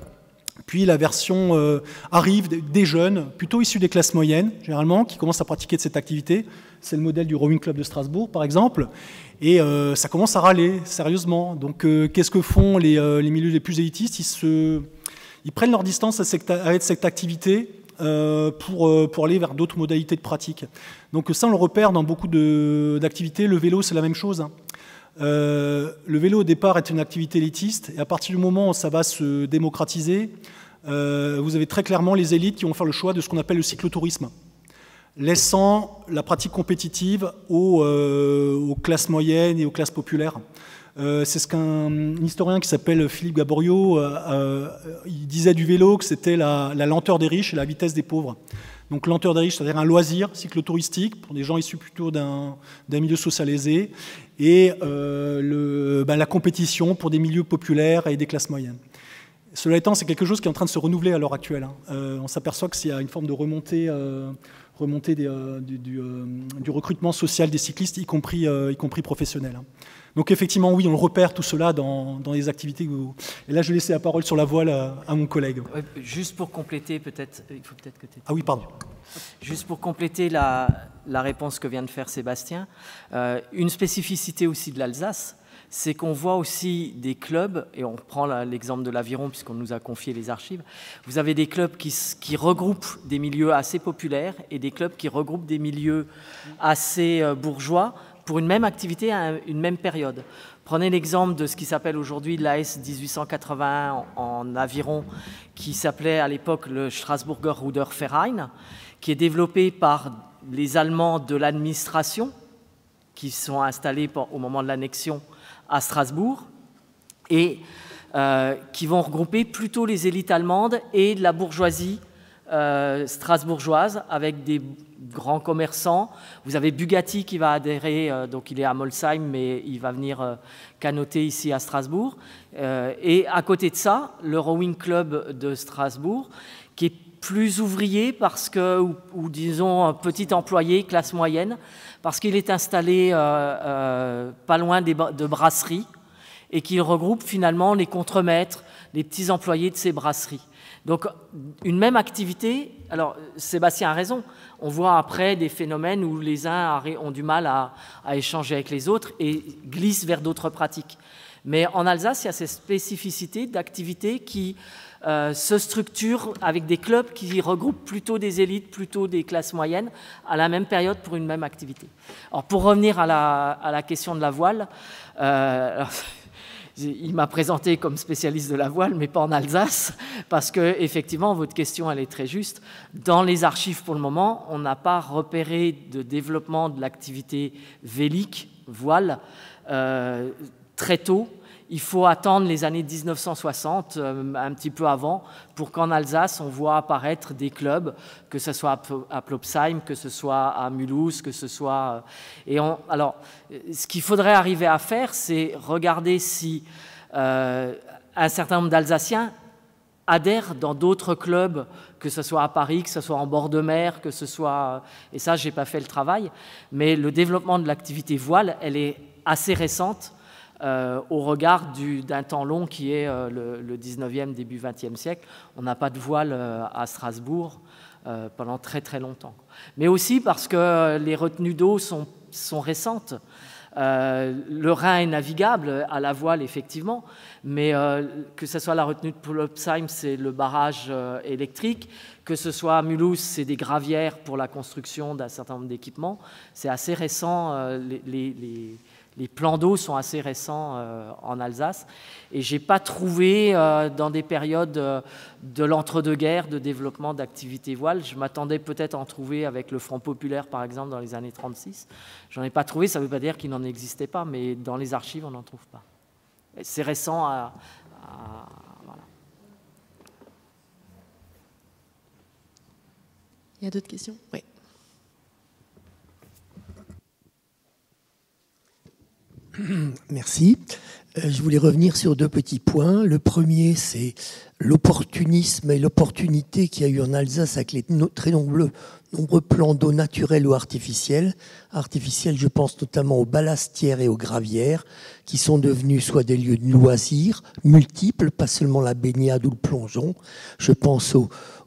Puis la version arrive des jeunes, plutôt issus des classes moyennes, généralement, qui commencent à pratiquer de cette activité. C'est le modèle du Rowing Club de Strasbourg, par exemple. Et ça commence à râler, sérieusement. Donc qu'est-ce que font les milieux les plus élitistes? Ils prennent leur distance avec cette activité pour aller vers d'autres modalités de pratique. Donc ça, on le repère dans beaucoup d'activités. Le vélo, c'est la même chose. Le vélo au départ est une activité élitiste et à partir du moment où ça va se démocratiser, vous avez très clairement les élites qui vont faire le choix de ce qu'on appelle le cyclotourisme, laissant la pratique compétitive aux classes moyennes et aux classes populaires. C'est ce qu'un historien qui s'appelle Philippe Gaboriau il disait du vélo, que c'était la lenteur des riches et la vitesse des pauvres. Donc lenteur des riches, c'est-à-dire un loisir cyclotouristique pour des gens issus plutôt d'un milieu social aisé, et la compétition pour des milieux populaires et des classes moyennes. Cela étant, c'est quelque chose qui est en train de se renouveler à l'heure actuelle. On s'aperçoit qu'il y a une forme de remontée du recrutement social des cyclistes, y compris professionnels. Donc effectivement, oui, on le repère tout cela dans les activités. Et là, je vais laisser la parole sur la voile à mon collègue. Juste pour compléter, peut-être, il faut peut-être que tu... Ah oui, pardon. Juste pour compléter la réponse que vient de faire Sébastien, une spécificité aussi de l'Alsace, c'est qu'on voit aussi des clubs, et on prend l'exemple de l'Aviron puisqu'on nous a confié les archives, vous avez des clubs qui regroupent des milieux assez populaires et des clubs qui regroupent des milieux assez bourgeois pour une même activité à une même période. Prenez l'exemple de ce qui s'appelle aujourd'hui l'AS 1881 en Aviron, qui s'appelait à l'époque le Strasburger Ruderverein, qui est développé par les Allemands de l'administration, qui sont installés au moment de l'annexion à Strasbourg, et qui vont regrouper plutôt les élites allemandes et la bourgeoisie strasbourgeoise, avec des grands commerçants. Vous avez Bugatti qui va adhérer, donc il est à Molsheim, mais il va venir canoter ici à Strasbourg. Et à côté de ça, le Rowing Club de Strasbourg, qui est plus ouvrier parce que, ou disons un petit employé, classe moyenne, parce qu'il est installé pas loin de brasseries et qu'il regroupe finalement les contremaîtres, les petits employés de ces brasseries. Donc une même activité, alors Sébastien a raison, on voit après des phénomènes où les uns ont du mal à échanger avec les autres et glissent vers d'autres pratiques. Mais en Alsace, il y a cette spécificité d'activité qui se structure avec des clubs qui regroupent plutôt des élites, plutôt des classes moyennes, à la même période pour une même activité. Alors, pour revenir à la question de la voile, il m'a présenté comme spécialiste de la voile, mais pas en Alsace, parce que effectivement, votre question, elle est très juste. Dans les archives, pour le moment, on n'a pas repéré de développement de l'activité vélique, voile, très tôt. Il faut attendre les années 1960, un petit peu avant, pour qu'en Alsace, on voit apparaître des clubs, que ce soit à Plopsheim, que ce soit à Mulhouse, que ce soit... Alors, ce qu'il faudrait arriver à faire, c'est regarder si un certain nombre d'Alsaciens adhèrent dans d'autres clubs, que ce soit à Paris, que ce soit en bord de mer, que ce soit... Et ça, je n'ai pas fait le travail. Mais le développement de l'activité voile, elle est assez récente, au regard d'un temps long qui est le 19e, début 20e siècle. On n'a pas de voile à Strasbourg pendant très très longtemps. Mais aussi parce que les retenues d'eau sont récentes. Le Rhin est navigable à la voile, effectivement, mais que ce soit la retenue de Plopsheim, c'est le barrage électrique, que ce soit à Mulhouse, c'est des gravières pour la construction d'un certain nombre d'équipements. C'est assez récent, les plans d'eau sont assez récents en Alsace, et je n'ai pas trouvé dans des périodes de l'entre-deux-guerres de développement d'activités voile. Je m'attendais peut-être à en trouver avec le Front populaire, par exemple, dans les années 36. Je n'en ai pas trouvé, ça ne veut pas dire qu'il n'en existait pas, mais dans les archives, on n'en trouve pas. C'est récent voilà. Il y a d'autres questions? Oui. Merci. Je voulais revenir sur deux petits points. Le premier, c'est l'opportunisme et l'opportunité qu'il y a eu en Alsace avec les très nombreux plans d'eau naturels ou artificiels. Artificiels, je pense notamment aux ballastières et aux gravières, qui sont devenus soit des lieux de loisirs multiples, pas seulement la baignade ou le plongeon. Je pense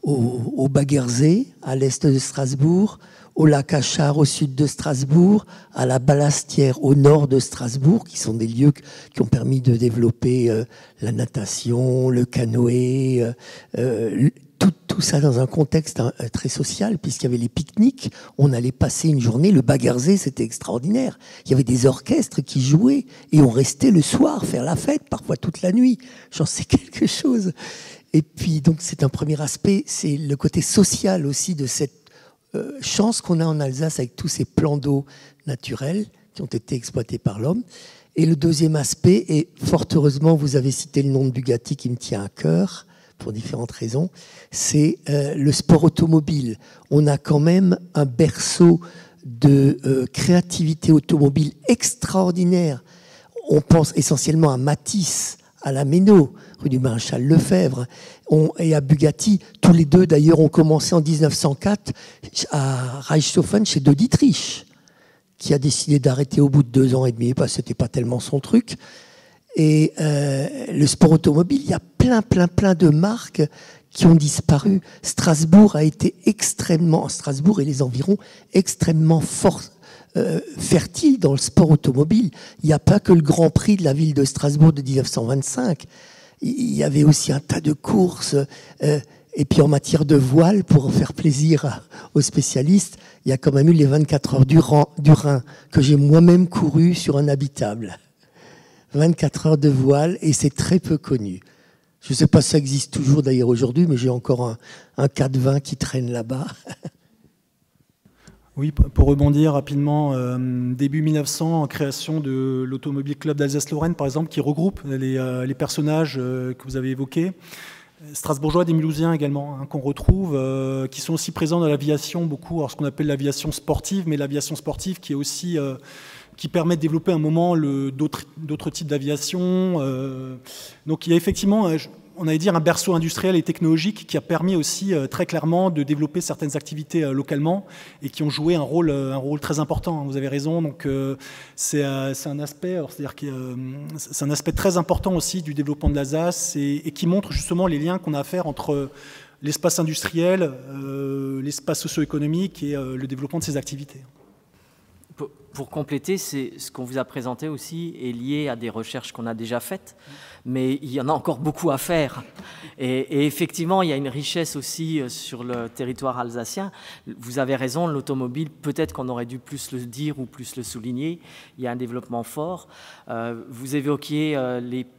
au Baggersee, à l'est de Strasbourg, au lac Achard au sud de Strasbourg, à la Ballastière au nord de Strasbourg, qui sont des lieux qui ont permis de développer la natation, le canoë, tout ça dans un contexte très social, puisqu'il y avait les pique-niques, on allait passer une journée, le Baggersee, c'était extraordinaire. Il y avait des orchestres qui jouaient et on restait le soir faire la fête, parfois toute la nuit. J'en sais quelque chose. Et puis, donc, c'est un premier aspect, c'est le côté social aussi de cette chance qu'on a en Alsace avec tous ces plans d'eau naturels qui ont été exploités par l'homme. Et le deuxième aspect, et fort heureusement, vous avez cité le nom de Bugatti qui me tient à cœur, pour différentes raisons, c'est le sport automobile. On a quand même un berceau de créativité automobile extraordinaire. On pense essentiellement à Matisse, à la Méno, rue du Maréchal Lefebvre, et à Bugatti. Tous les deux, d'ailleurs, ont commencé en 1904 à Reichshofen chez De Dietrich, qui a décidé d'arrêter au bout de 2 ans et demi, parce que c'était pas tellement son truc. Et le sport automobile, il y a plein de marques qui ont disparu. Strasbourg a été Strasbourg et les environs, extrêmement fertile dans le sport automobile. Il n'y a pas que le Grand Prix de la ville de Strasbourg de 1925. Il y avait aussi un tas de courses. Et puis en matière de voile, pour faire plaisir aux spécialistes, il y a quand même eu les 24 heures du Rhin que j'ai moi-même couru sur un habitable. 24 heures de voile, et c'est très peu connu. Je ne sais pas si ça existe toujours d'ailleurs aujourd'hui, mais j'ai encore un 420 qui traîne là-bas. Oui, pour rebondir rapidement, début 1900, en création de l'Automobile Club d'Alsace-Lorraine, par exemple, qui regroupe les personnages que vous avez évoqués. Strasbourgeois, des Mulhousiens également, qu'on retrouve, qui sont aussi présents dans l'aviation, beaucoup, alors ce qu'on appelle l'aviation sportive, mais l'aviation sportive qui est aussi... qui permet de développer un moment d'autres types d'aviation. Donc il y a effectivement, on allait dire, un berceau industriel et technologique qui a permis aussi très clairement de développer certaines activités localement et qui ont joué un rôle très important. Vous avez raison. Donc c'est un aspect, c'est-à-dire que c'est un aspect très important aussi du développement de l'Alsace et qui montre justement les liens qu'on a à faire entre l'espace industriel, l'espace socio-économique et le développement de ces activités. pour compléter, ce qu'on vous a présenté aussi est lié à des recherches qu'on a déjà faites, mais il y en a encore beaucoup à faire. Et effectivement, il y a une richesse aussi sur le territoire alsacien. Vous avez raison, l'automobile, peut-être qu'on aurait dû plus le dire ou plus le souligner. Il y a un développement fort. Vous évoquiez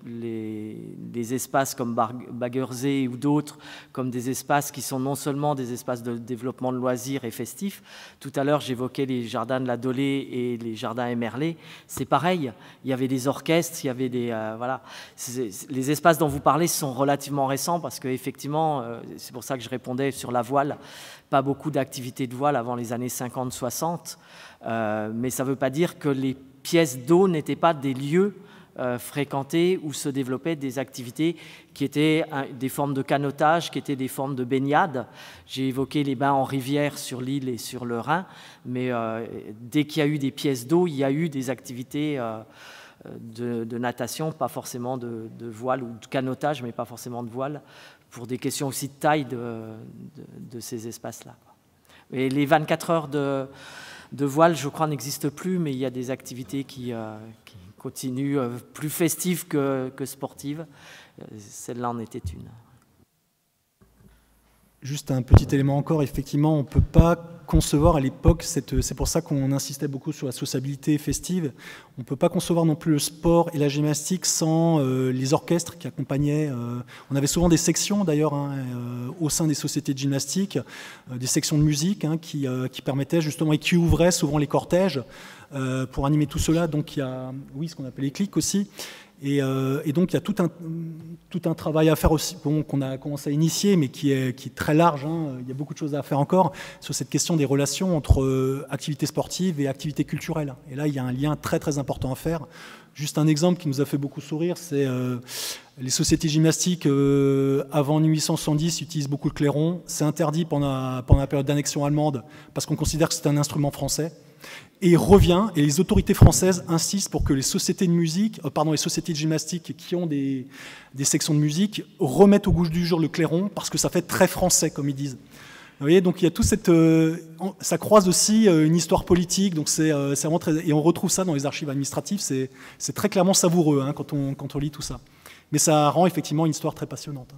les espaces comme Baggersee ou d'autres, comme des espaces qui sont non seulement des espaces de développement de loisirs et festifs. Tout à l'heure, j'évoquais les jardins de la Dolée et les jardins Emerlé. C'est pareil. Il y avait des orchestres, il y avait des... voilà. Les espaces dont vous parlez sont relativement récents parce qu'effectivement, c'est pour ça que je répondais sur la voile, pas beaucoup d'activités de voile avant les années 50-60, mais ça ne veut pas dire que les pièces d'eau n'étaient pas des lieux fréquentés où se développaient des activités qui étaient des formes de canotage, qui étaient des formes de baignade. J'ai évoqué les bains en rivière sur l'île et sur le Rhin, mais dès qu'il y a eu des pièces d'eau, il y a eu des activités de natation, pas forcément de voile, ou de canotage, mais pas forcément de voile, pour des questions aussi de taille de ces espaces-là. Et les 24 heures de voile, je crois, n'existent plus, mais il y a des activités qui continuent, plus festives que sportives. Celle-là en était une. Juste un petit élément encore, effectivement, on ne peut pas concevoir à l'époque, c'est pour ça qu'on insistait beaucoup sur la sociabilité festive, on ne peut pas concevoir non plus le sport et la gymnastique sans les orchestres qui accompagnaient. On avait souvent des sections d'ailleurs au sein des sociétés de gymnastique, des sections de musique qui permettaient justement et qui ouvraient souvent les cortèges pour animer tout cela. Donc il y a ce qu'on appelle les clics aussi. Et donc il y a tout un travail à faire aussi, qu'on a commencé à initier, mais qui est très large. Il y a beaucoup de choses à faire encore sur cette question des relations entre activités sportives et activités culturelles. Et là, il y a un lien très très important à faire. Juste un exemple qui nous a fait beaucoup sourire, c'est les sociétés gymnastiques avant 1870 utilisent beaucoup le clairon. C'est interdit pendant la période d'annexion allemande parce qu'on considère que c'est un instrument français. Et il revient, et les autorités françaises insistent pour que les sociétés de musique, les sociétés de gymnastique qui ont des sections de musique remettent au goût du jour le clairon parce que ça fait très français, comme ils disent. Vous voyez, donc il y a tout ça croise aussi une histoire politique, donc c'est vraiment très, et on retrouve ça dans les archives administratives. C'est très clairement savoureux quand on lit tout ça. Mais ça rend effectivement une histoire très passionnante.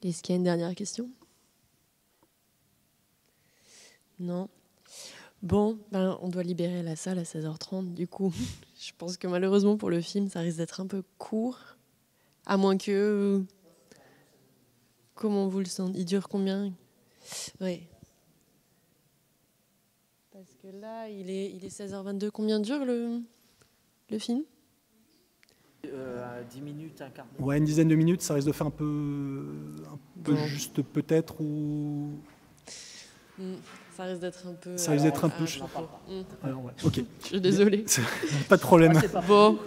Est-ce qu'il y a une dernière question ? Non. Bon, on doit libérer la salle à 16h30. Du coup, je pense que malheureusement pour le film, ça risque d'être un peu court. À moins que... Comment vous le sentez ? Il dure combien ? Oui. Parce que là, il est 16h22. Combien dure le film ? 10 minutes, un quart d'heure. Ouais, une dizaine de minutes, ça risque de faire un peu juste peut-être ou... Ça risque d'être un peu... Ça risque d'être un peu... Alors, ouais. Ok. Je suis désolée. Pas de problème. Bon,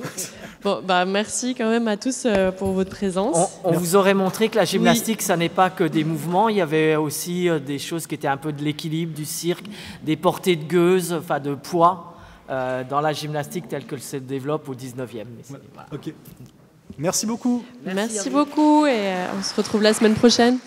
merci quand même à tous pour votre présence. On vous aurait montré que la gymnastique, ça n'est pas que des mouvements. Il y avait aussi des choses qui étaient un peu de l'équilibre, du cirque, des portées de gueuses, de poids dans la gymnastique telle qu'elle se développe au 19e. Voilà. Ok. Merci beaucoup. Merci beaucoup et on se retrouve la semaine prochaine.